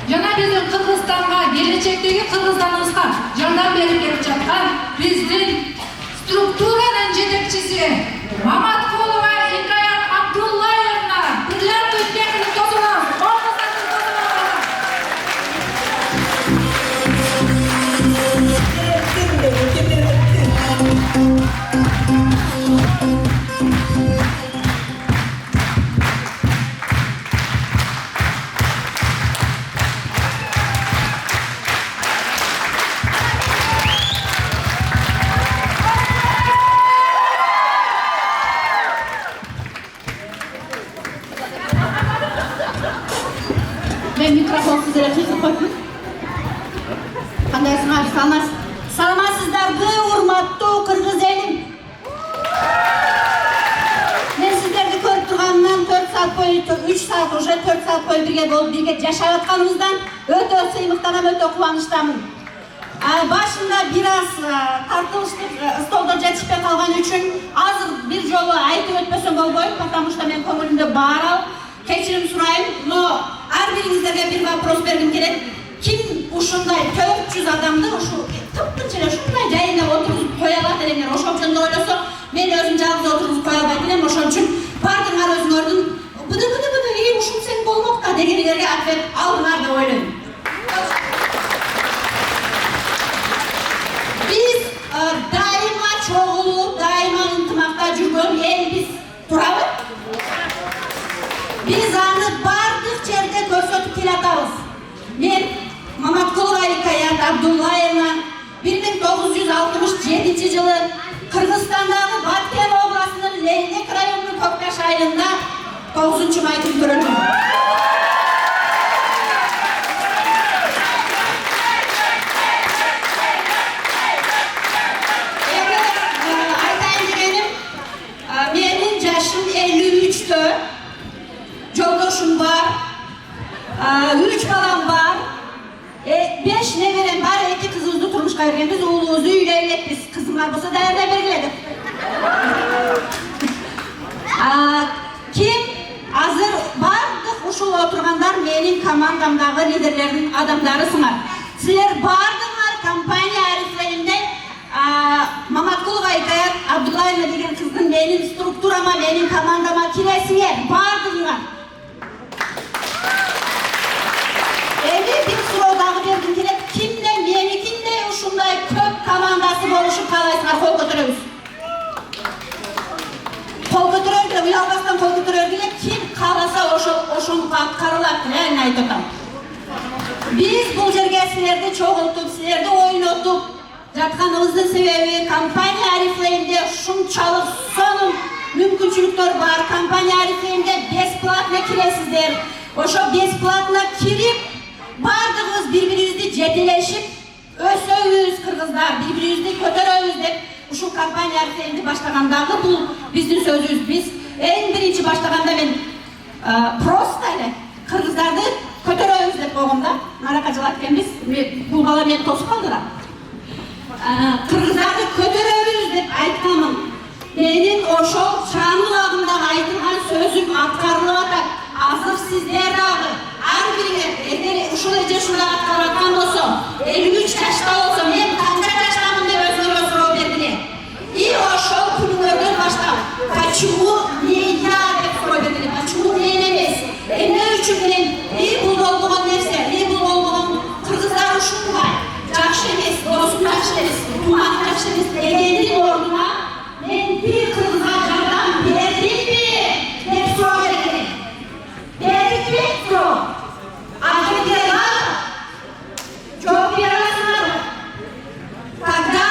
Жана биздин Кыргызстанга, келечектеги Кыргызстаныбызга жардам берип келип жаткан биздин структуранын жетекчиси Маматкулова Икаят Абдуллаевна бирлерди текилип тосулабыз. Sizlere kıyıp koyun. Kandaysınlar, salamazsızlardı, urmattu Kırgız elim. Ben sizlerdi көрүп турганымдан 4 saat boyu, 3 saat, уже 4 saat boyu birge болып, birge жашап атканыбыздан өтө сыймыктанам, өтө кубанычтамын. Başında biraz tartıştık, stolda жетишпей калган үчүн азыр bir жолу айтып өтпөсөм болбойт, потому что мен көңүлүмдө бар ал. Кечирим сурайм, но ар бириңиздерге bir вопрос бергим келет. Kim ушундай 400 адамды ушу тыптынча эле ушундай жайында отургузуп кое алат элеңер? Ошол жөнүндө ойлосо, мен өзүм жалгыз отургузуп кое албайт элем. Ошон үчүн бардыңар өзүңөрдүн быды ушул сен болмок да дегендерге ответ алдыңар деп ойлойм. Biz daima çoğulu, daima ынтымакта жүргөн элбиz, турабы? Biz аны бардык жерде көрсөтүп келатабыз. Мен Маматкулова Айкаят Абдуллаевна 1967 жылы Кыргызстандагы Баткен областынын Лейнек районунун Көкташ айылында 9-май күнү төрөлдүм. Айтайын дегеним, менин жашым 53'tө, жолдошум бар, 3 балам бар, 5 neverem var, 2 kızımızı turmuşka vergenbiz, oğluğuzu üyleylecekbiz. Kızımlar bolsa dayanday belgiledik. Kim hazır bardık uşul oturganlar menin komandamdagı liderlerin adamlarısınlar. Sizler bardыңар kampanya ariflerinde Mamatkulova Aykayat Abdullayevna деген kızdın menin strukturama, menin komandama kiresinger bardыңар. Bir sıraдағы bergim kelep, kimde menikinde ушундай көп командасы болушун каалайсыңар, кол көтөрөбүз. Кол көтөрөлгүлө, уялбастан кол көтөрөлгүлө, ким кааласа ошону аткарылат, реально айтып атам. Биз бул жерге силерди чогултуп, силерди ойнотуп жатканыбыздын себеби компания арифлейинде ушунчалык сонун мүмкүнчүлүктөр бар. Компания арифлейинде бесплатно киресиздер. Ошо бесплатно кирип бардыгыбыз бири-бирибизди жетелешип, өсөбүз кыргыздар, бири-бирибизди көтөрөбүз деп ушул компания арифлейинди баштагандагы бул биздин сөзүбүз. Биз эң биринчи баштаганда мен просто эле кыргыздарды көтөрөбүз деп койгом да. Нарака жылат экенбиз. Бул бала мени тосуп калды да. Кыргыздарды көтөрөбүз деп айтканмын. Менин ошол чаңырагымдагы айтылган сөзүм аткарылып атат. Азыр сиздер дагы ар бириңер эгер ушул эже ушундай аткарып аткан болсо, 53 жашта болсо, мен канча жаштамын деп өзүңөргө суроо бергиле. И ошол күнүңөрдөн баштап, почему не я деп суроо бергиле, почему мен эмес? Эмне үчүн менен бул болбогон нерсе, бул болбогон кыргыздар ушундай жакшы эмес, досум жакшы эмес, туманым жакшы эмес дегендин ордуна мен бир кыргызга жардам бердимби деп суроо бергиле. Бердикпи? Жооп бере аласыңарбы? Тогда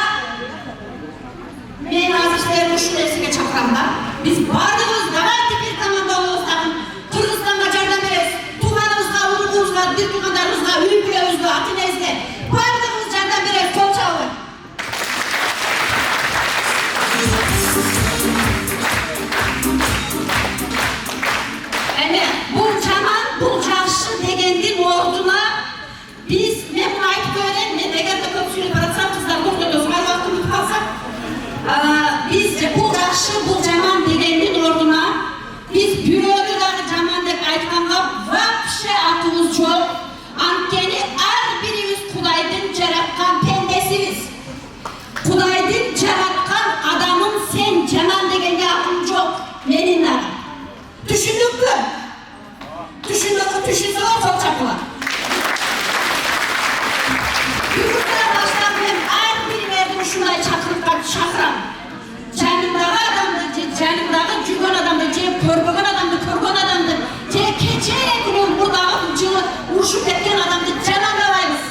мен азыр силерди ушул нерсеге чакырам да. Биз бардыгыбыз давайте бир команда болобуз дагы. Кыргызстанга жардам беребиз. Тууганыбызга, урукубузга, бир туугандарыбызга, үй бүлөбүзгө, ата энебизге бардыгыбыз жардам беребиз. Кол чабыңдар. Бул жаман, бул жакшы дегендин ордуна биз, мен муну айтып коеюн, мен эгерде көп сүйлөп баратсам, кыздар токтотосуңар, убакытым бүтүп калса, биз бул жакшы, бул жаман дегендин ордуна биз бирөөнү дагы жаман деп айтканга вообще атыбыз жок. Анткени ар бирибиз Кудайдын жараткан пендесибиз. Кудайдын жараткан адамын сен жаман дегенге акым жок. Менин дагы. Түшүндүкпү? Түшүнсөңөр кол чапкыла. Бүгүнкүнөн баштап мен ар бириңерди ушундай чакырам. Жанымдагы адамды, жанымдагы жүргөн адамды, же көрбөгөн адамды, көргөн адамды, же кече күнү мурдагы жылы урушуп кеткен адамды жамандабайбыз.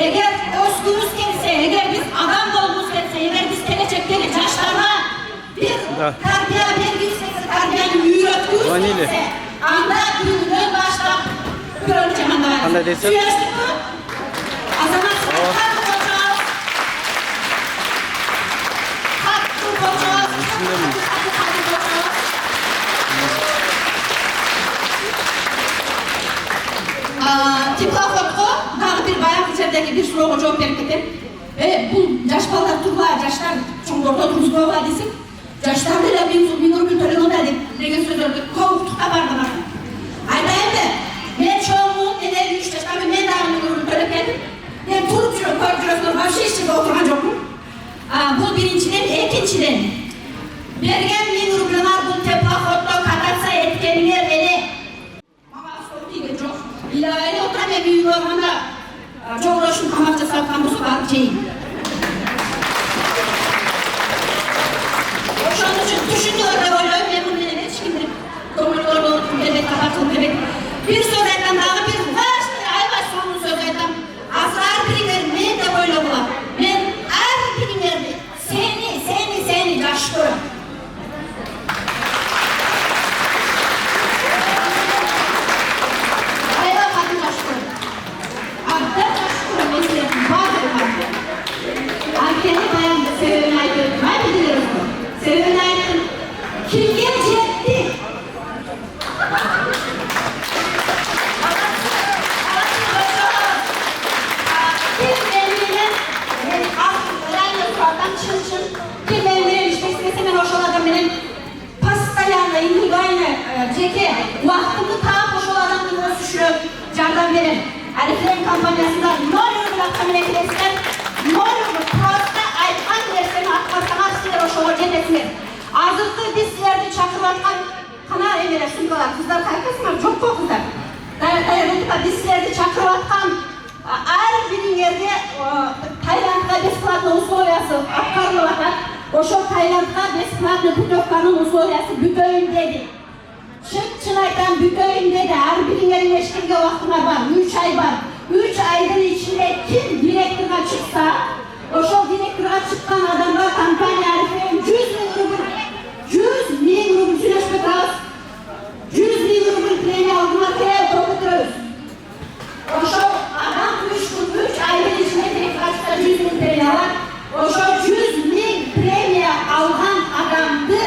Эгер өскүбүз келсе, эгер биз адам болгубуз келсе, эгер биз келечектеги жаштарга бир тарбия бергибиз келсе, тарбияны үйрөткүбүз келсе, анда бүгүнөн баштап Böyle çamanda Qanday deysiz? Süyeştik mi? Azamat Hakkı Koçoz. Hakkı Koçoz. Hakkı Koçoz. Teplafotko, daha bir bayan içerideki bir soruğa cevap verip ketip. Bu yaş balalar turlar, yaşlar çoğunlukla turuzluğa var desin. Yaşlar bile bin rubl tören oldu degen sözlerdi. Kovuktukta vardı bana. Aytayım da, ben çoğunluğun enerji 3 yaşlar, ben daha bin rubl tören geldim. Ben turup жүрөм, көрүп жүрөсүңөр, вообще ешкімге отырған жоқпын. Бұл биринчиден, экинчиден. Берген 1000 рубльңар бұл теплоходто кататься эткениңер эле. Мага сол тийген жок. Илайли отырам мен үйгө барганда жолдошум тамак жасап аткан болсо барып жейм. Ошон үчүн түшүнүңөр деп ойлойм. Мен муну менен эч кимди көңүл болуп келбейт, кабар кылып келбейт. Бир сөз айтам, дагы бир важный, аябай сонун сөз айтам. Азыр ар бириңер мен деп ойлоп алам. Мен ар бириңерди сени жакшы көрөм. Аябай катуу жакшы көрөм. Абдан жакшы көрөм мен силердин баардыгыңарды. Анткени баягы себебин айтып, май билдиңерсиз. Себебин айттым. Кимге жетти? Kim benim işmek istese ben hoş oladığım benim pastayanla, individualne, ceke, vaktimi tam hoş oladığım gibi ölçüşürüm, yardım verin. Aliflerin kampanyasında ne olur bu laktamın eklesinler, ne olur bu prosta aytkan derslerini atmasamak sizler hoş olur cennetsinler. Azıktı biz sizlerde çakırlatkan kana emeler, sınırlar, kızlar kaykasınlar, çok kokuzlar. Dayanıklı biz sizlerde çakırlatkan ар бириңерге Таиландга бесплатный условиясы аткарылып атат. Ошол Таиландга бесплатный путевканын условиясы бүтөйүн деди. Чын айтам, бүтөйүн деди. Ар бириңердин эшкерге убактыңар бар, 3 ай бар. 3 айдын ичинде ким директорго чыкса, ошол директорго чыккан адамга компания 100 000 рубль сүйлөшпөй турабыз. 100 000 рубль премия алдыңар керек өтүрөбүз. Ошол адам 3 айдын ичинде директорго 100 000 премия алат. Ошол 100 000 премия алган адамды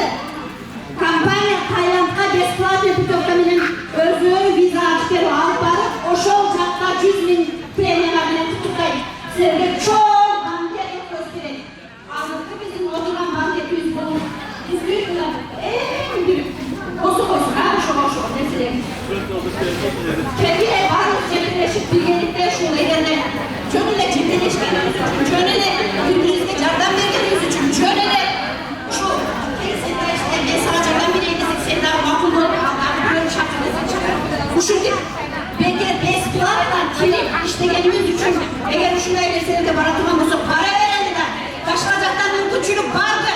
компания Таиландга бесплатный путевка менен өзүнүн виза ачып берип алып барып, ошол жакта 100 000 премия менен куттуктайт. Силерге чоң банкет өткөрүп. Азыркы биздин отурган банкетибиз бул биздин эң бир косу-косу, ошого нерселер. Кегиле баардык жебирлешип биргеликте ушул эгерде жөн эле жебирлешкенибиз үчүн, жөн эле бири-бирибизге жардам бергенибиз үчүн, жөн эле ушул мен сага жардам берейин десек, сен дагы макул болуп, дагы бирөөнү чакыр десең чакыр. Ушинтип бекер бесплатно келип иштегенибиз үчүн, эгер ушундай нерселерге бара турган болсок, бара берели да. Башка жактан мүмкүнчүлүк барбы?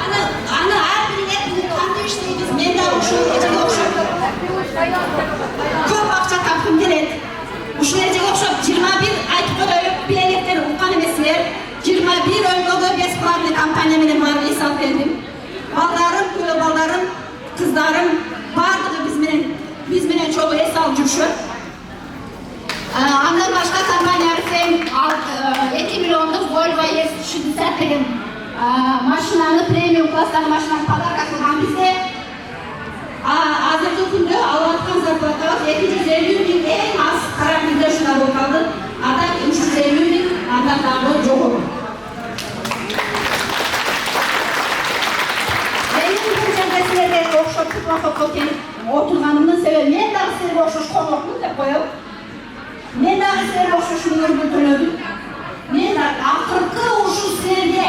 Аны ар бириңер кантип иштейбиз? Мен дагы ушул эжеге окшоп көп акча тапкым келет. Ушул эжеге окшоп 21 айтып коеюп билеттерди уккан эмессиңер. 21 өлкөгө бесплатный компания менен барып эс алып келдим. Балдарым, көлө балдарым, кыздарым баардыгы биз менен чогуу эс алып жүрүшөт. Андан башка компания 2 миллиондук Volvo S60 деген машинаны, премиум класстагы машинаны подарка кылган бизге. Азыркы күндө алып аткан зарплатабыз 250 000 эң аз кара бизде ушундай болуп калды. Ада 350 000, андан дагы жогору. Менин бул жерде силерге окшоп теплоходко келип отурганымдын себеби мен дагы силерге окшош коңокмун деп коем. Мен дагы силерге окшош өмүрдү төлөдүм. Мен дагы акыркы ушул силерге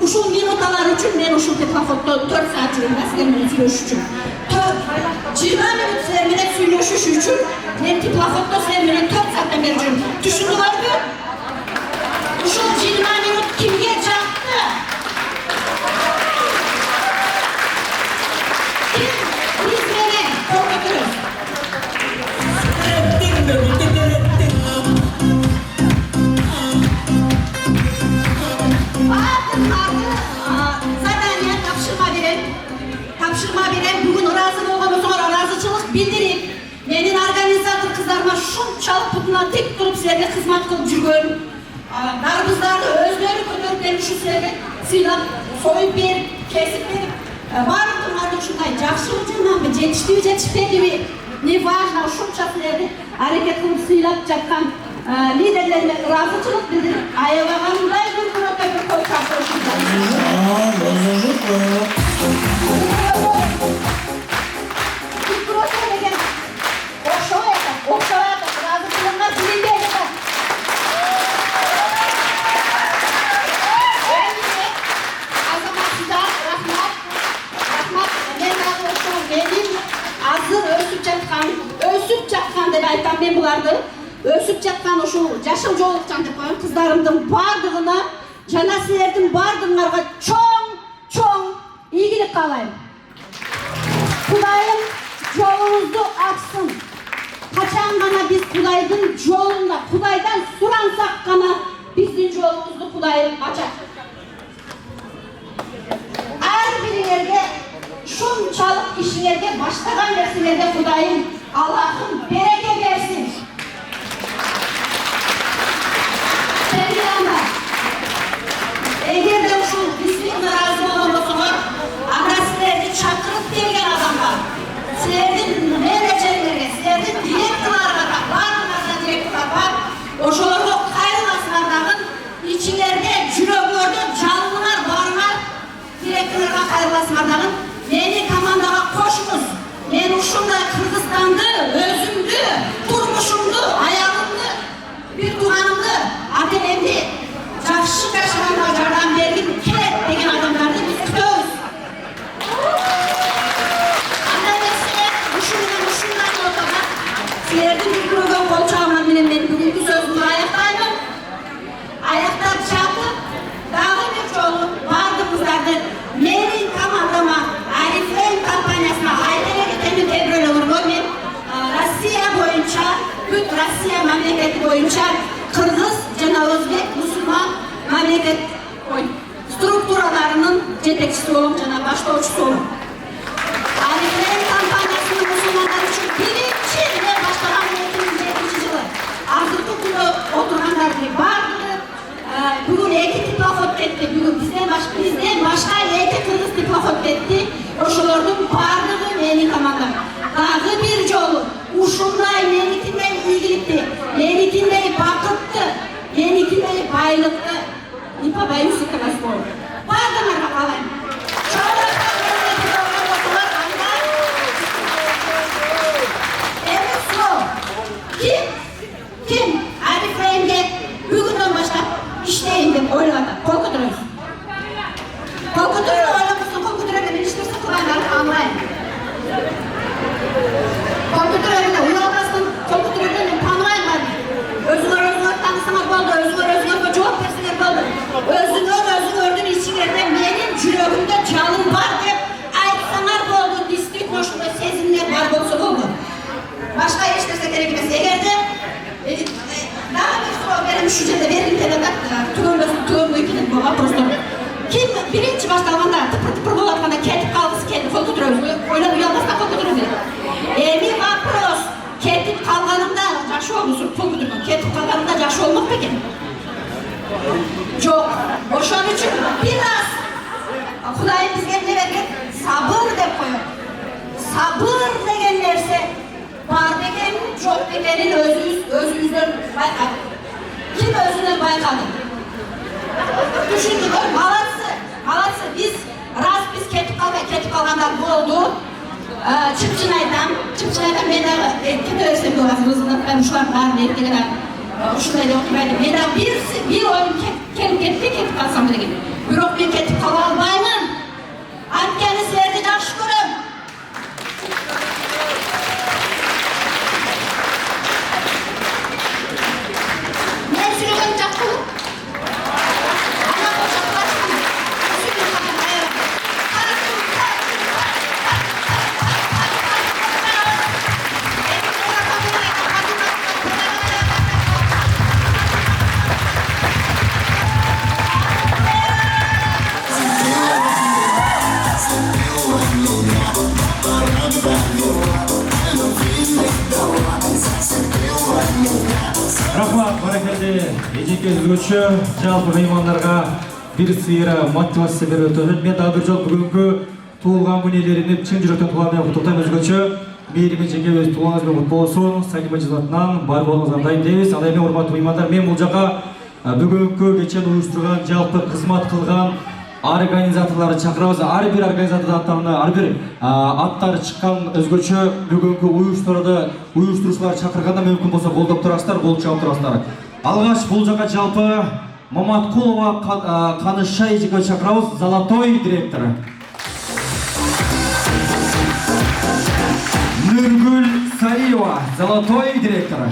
ушул минуталар үчүн мен ушул теплоходдо 4 саат жүрөм силер менен сүйлөшүш үчүн. 20 минут силер менен сүйлөшүш үчүн мен теплоходдо силер менен 4 сааттан бери жүрөм. Түшүндүңөрбү? Ушул 20 минут кимге жакты? Ким биз менен көтөрөбүз? Задание тапшырма берем. Бүгүн ыраазы болгон болсоңор ушунчалык бутунан тик туруп силерге кызмат кылып жүргөн, дарбыздарды өздөрү көтөрүп берип ушу силерге сыйлап, союп берип, кесип берип, баардыгыңарды ушундай жакшыбы жаманбы, жетиштиби жетишпедиби, не важно, ушунча силерди аракет кылып сыйлап жаткан лидерлерине ыраазычылык билдирип, аябагандай бир күнөтө бир кой деген окшобай атат, ыраазычылыгына билинбей жатат. Азаматсыздар, рахмат. Мен дагы ошол менин азыр өсүп жаткан деп айтам мен буларды. Өсүп жаткан ушул жашыл жоолукчан деп коем, кыздарымдын бардыгына жана силердин бардыгыңарга чоң ийгилик каалайм. Кудайым жолуңузду ачсын. Качан гана биз Кудайдын жолунда, Кудайдан сурансак гана биздин жолуңузду Кудайым ачат. Ар бириңерге ушунчалык ишиңерге баштаган нерселерге Кудайым Аллахым береке берсин. Эгерде ушул биздин ыраазы болгон болсоңор, анда силерди чакырып келген адамдар, силердин менеджерлерге, силердин директорлорго, баарыңарга директорлор бар, ошолорго кайрыласыңар дагы, ичиңерде жүрөгүңөрдө жалыныңар барыңар, директорлорго кайрыласыңар дагы, мени командага кошуңуз. Мен ушундай Кыргызстанды, өзүмдү, турмушумду, аялымды, бир тууганымды, ата-энемди жакшы жашаганга жардам бергим келет деген адамдарды биз күтөбүз. Андай нерселер ушундай ортада силердин үлгүргөн кол чабыңар менен мен бүгүнкү сөзүмдү аяктайм. Аяктап жатып, дагы бир жолу бардыгыңыздарды менин командама, Арифлейм компаниясына айта кетемин тебирөөлөргө. Мен Россия боюнча, бүт Россия мамлекети боюнча Кыргыз жана Өзбек мусулман мамлекет структураларынын жетекчиси болом жана баштоочусу болом. Арифлейм компаниясынын мусулмандар үчүн биринчи мен баштаган 2007-жылы азыркы күндө отургандардын баардыгы бүгүн 2 теплоход кетти. Бүгүн бизден башка 2 кыргыз теплоход кетти. Ошолордун баардыгы менин командам. Дагы бир жолу ушундай меникиндей ийгиликти, меникиндей бакытты, меникиндей байлыкты не побоюсь этого слова. Бардыгыңарга каалайм. Ким Арифлеймге бүгүндөн баштап иштейин деп ойлоп атат? Кол көтөрөңүз. Кол көтөрүп ойломосун, кол көтөрөм деп эч нерсе кылгандарын аңлайм. Кол көтөрөңүз, уялбастан кол көтөргөндө мен тааныбайм аны. Өзүңөр таанысаңар болду, өзүңөргө жооп берсеңер болду. Өзүңөрдүн ичиңерде менин жүрөгүмдө жалын бар деп айтсаңар болду. Действительно ошондой сезимдер бар болсо болду. Башка эч нерсе керек эмес. Эгерде дагы бир суроо берем, ушул жерде бергим келип атат. Түгөнбөй кетет бул вопростор. Ким биринчи башталганда тыпыр болуп атканда кетип калгысы келди? Кол көтөрөбүз. Ойлоп уялбастан кол көтөрөбүз. Эми вопрос, кетип калганымда жакшы болбосун, кол көтөргөн. Кетип калганымда жакшы болмок бекен? Жок. Ошон үчүн бир аз Кудайым бизге эмне берген? Сабыр деп коет. Сабыр деген нерсе бар бекенин, жок бекенин өзүбүздөн байкадык. Ким өзүнөн байкады? Түшүндүк, молодцы. Биз кетип калгандар болду. Чыпчын айтам, мен дагы кете берсем болот, азыр ушулардын баарын эртеге ушундай деп отурбайт. Мен дагы бир оюм кетип калсам деген. Бирок мен кетип кала албаймын. Анткени силерди жакшы көрөм. Мен сүйлөгөн жакшы. эжеке өзгөчө жалпы меймандарга бир сыйра мотивация берип өтөт. Мен дагы бир жолу бүгүнкү туулган күн ээлеринип чын жүрөктөн туулган менен куттуктайм өзгөчө. Мээрим эжеке өз туулганыңыз менен куттуу болсун. Сагима жазатынан бар болуңузга андайын дейбиз. Ал эми урматтуу меймандар, мен бул жака бүгүнкү кечени уюштурган, жалпы кызмат кылган организаторларды чакырабыз. Ар бир организатордун аттарына, ар бир аттары чыккан өзгөчө бүгүнкү уюштуруучуларды чакырганда мүмкүн болсо колдоп турасыздар, кол чабып турасыздар. Алгач бул жака жалпы Маматкулова Каныша эжеке чакырабыз, Золотой директору. Нургүл Сариева, Золотой директору.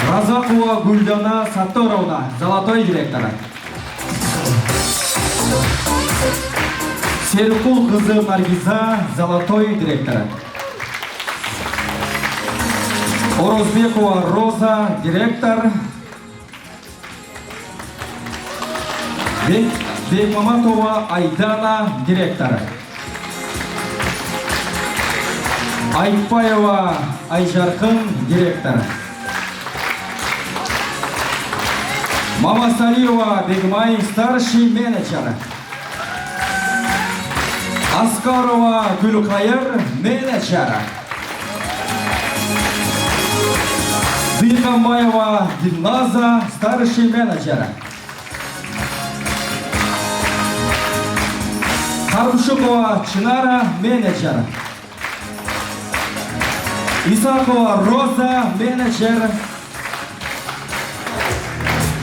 Разакова Гүлдана Сатторовна, Золотой директору. Серкул кызы Наргиза, Золотой директору. Орозбекова Роза, директор. Бекмаматова Айдана, директор. Айтпаева Айжаркын, директор. Мамасалиева Бегмай, старший менеджер. Аскарова Гүлкайыр, менеджер. Бекамбаева Дилназа, старший менеджер. Карымшукова Чинара, менеджер. Исакова Роза, менеджер.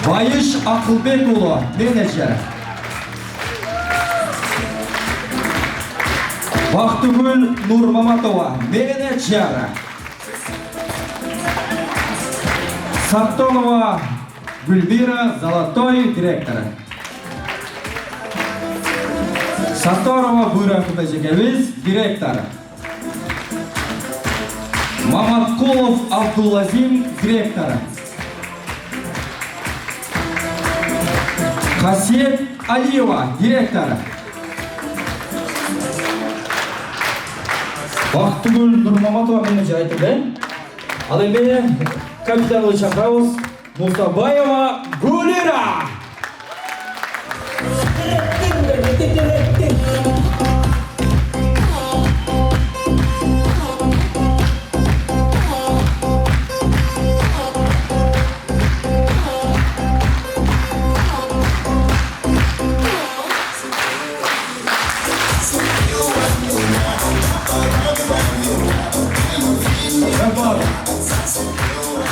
Байыш Акылбекулы, менеджер. Бактыгүл Нурмаматова, менеджер. Саттонова Гүлбира, Золотой директор. Сатторова Буйра Кубежекевиз, директор. Маматкулов Абдулазим, директор. Хасиет Алиева, директор. Бактыгүл Нурмаматова, менеджер айтылды. Ал эми капитанды чакырабыз, Мусабаева Гулира.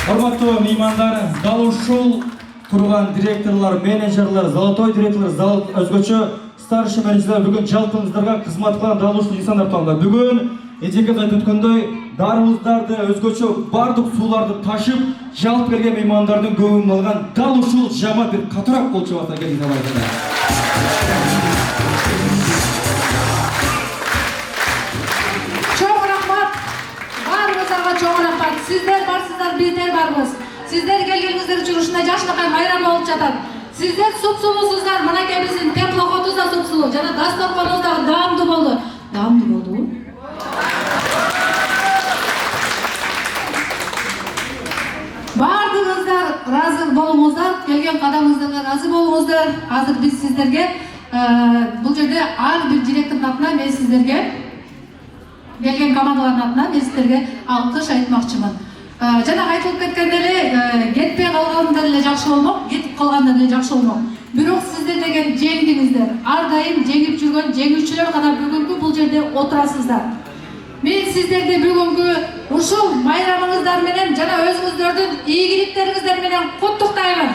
Урматтуу меймандар, дал ушул турган директорлор, менеджерлер, Золотой директорлор, өзгөчө старший менеджерлер бүгүн жалпыңыздарга кызмат кылган дал ушул инсандар тоонда. Бүгүн эжеке айтып өткөндөй, дарыбыздарды, өзгөчө бардык сууларды ташып, жалпы келген меймандардын көңүлүн алган дал ушул жамаат бир катыраак болчу атат келген. Чоң рахмат. Сиздер барсыздар, биздер барбыз. Сиздер келгениңиздер үчүн ушундай жакшылыкка майрам болуп жатат. Сиздер супсулуусуздар, мынакей биздин теплоходубуз да супсулуу, жана дасторконубуз дагы даамдуу болду. Даамдуу болдубу? Бардыгыңыздар ыраазы болуңуздар, келген кадамыңыздарга ыраазы болуңуздар. Азыр биз сиздерге бул жерде ар бир директордун атынан мен сиздерге келген командалардын атынан мен сиздерге алкыш айтмакчымын. Жана айтылып кеткендей эле кетпей калганда деле жакшы болмок, кетип калганда деле жакшы болмок. Бирок сиздер деген жеңдиңиздер. Ар дайым жеңип жүргөн жеңүүчүлөр гана бүгүнкү бул жерде отурасыздар. Мен сиздерди бүгүнкү ушул майрамыңыздар менен жана өзүңүздөрдүн ийгиликтериңиздер менен куттуктаймын.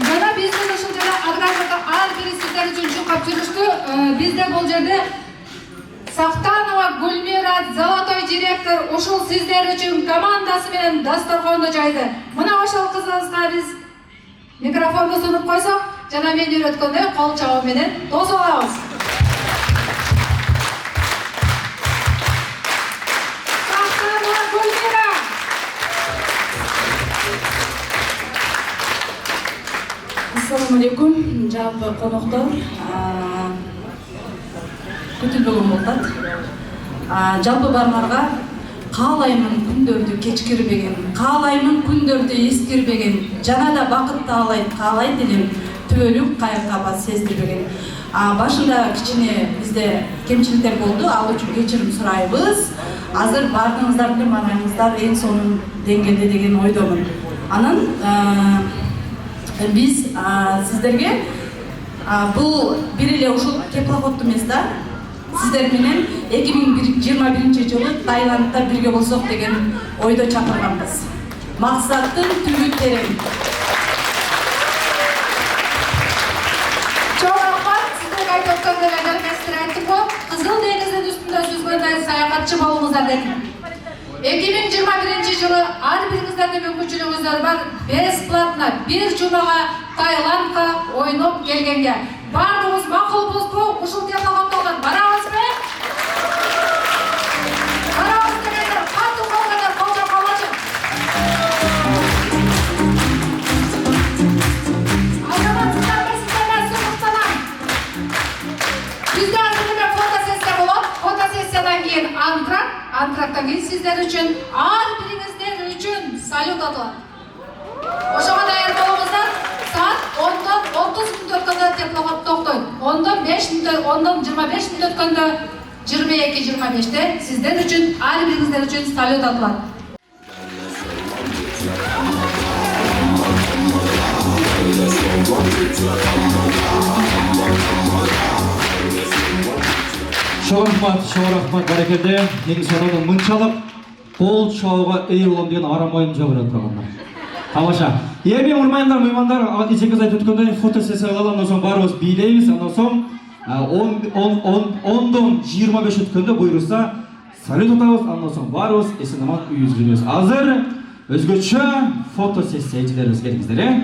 Жана биздин ушул жерде организатор ар бири сиздер үчүн чукап жүрүштү. Бизде бул жерде Сактанова Гүлмира, Золотой директор, ушул сиздер үчүн командасы менен дасторконду жайды. Мына ошол кызыбызга биз микрофонду сунуп койсок, жана мен үйрөткөндөй кол чабуу менен тосуп алабыз. Сактанова Гүлмира. Ассаламу алейкум, жалпы коноктор. күтүлбөгөн болуп атат. Жалпы баарыңарга каалаймын күндөрдү кечкирбеген, каалаймын күндөрдү эскирбеген, жана да бакыт каалайт элем, түбөлүк кайгы-кабат сездирбеген. Башында кичине бизде кемчиликтер болду, ал үчүн кечирим сурайбыз. Азыр баардыгыңыздар менен манайыңыздар эң сонун деңгээлде деген ойдомун. Анан биз сиздерге бул бир эле ушул теплоходду эмес да, сиздер менен 2021 жылы Таиландда бирге болсок деген ойдо чакырганбыз. Максаттын түбү терең. Чоң рахмат, сиздерге айтып өткөндөй эле мен айттым го, кызыл деңиздин үстүндө сүзгөндөй саякатчы болуңуздар дедим. 2021 жылы ар бириңиздерде мүмкүнчүлүгүңүздөр бар, бесплатно бир жумага Таиландга ойноп келгенге. Бардыгыбыз макулбузбу? Ушул теплоходдон барабызбы? Барабыз дегендер катуу болгондор кол жаккалачы. Азаматсыздарга сиздерге сыймыктанам. Бизде азыр эле фотосессия болот. Фотосессиядан кийин антрактан кийин сиздер үчүн, ар бириңиздер үчүн салют атылат. Ошого даяр болуңуздар. Saat 10'dan 30 minut ötkende teplоход toktойт. 10'dan 25 minut ötkende 22-25'te sizler için, her birinizler için salut atılат. Чоң рахмат барекелде. Неги сонун мынчалык кол чабууга ээ болом деген арам оюм жок эле тургандар. Тамаша. Эми урмандар, меймандар, эчеңиз айтып өткөндөй фото сессия кылалы, андан соң баарыбыз бийлейбиз, андан соң 10'dan 25 өткөндө буйруса салют атабыз, андан соң баарыбыз эсен-аман үйүбүзгө жүрөбүз. Азыр өзгөчө фото сессия ижлерибиз келиңиздер.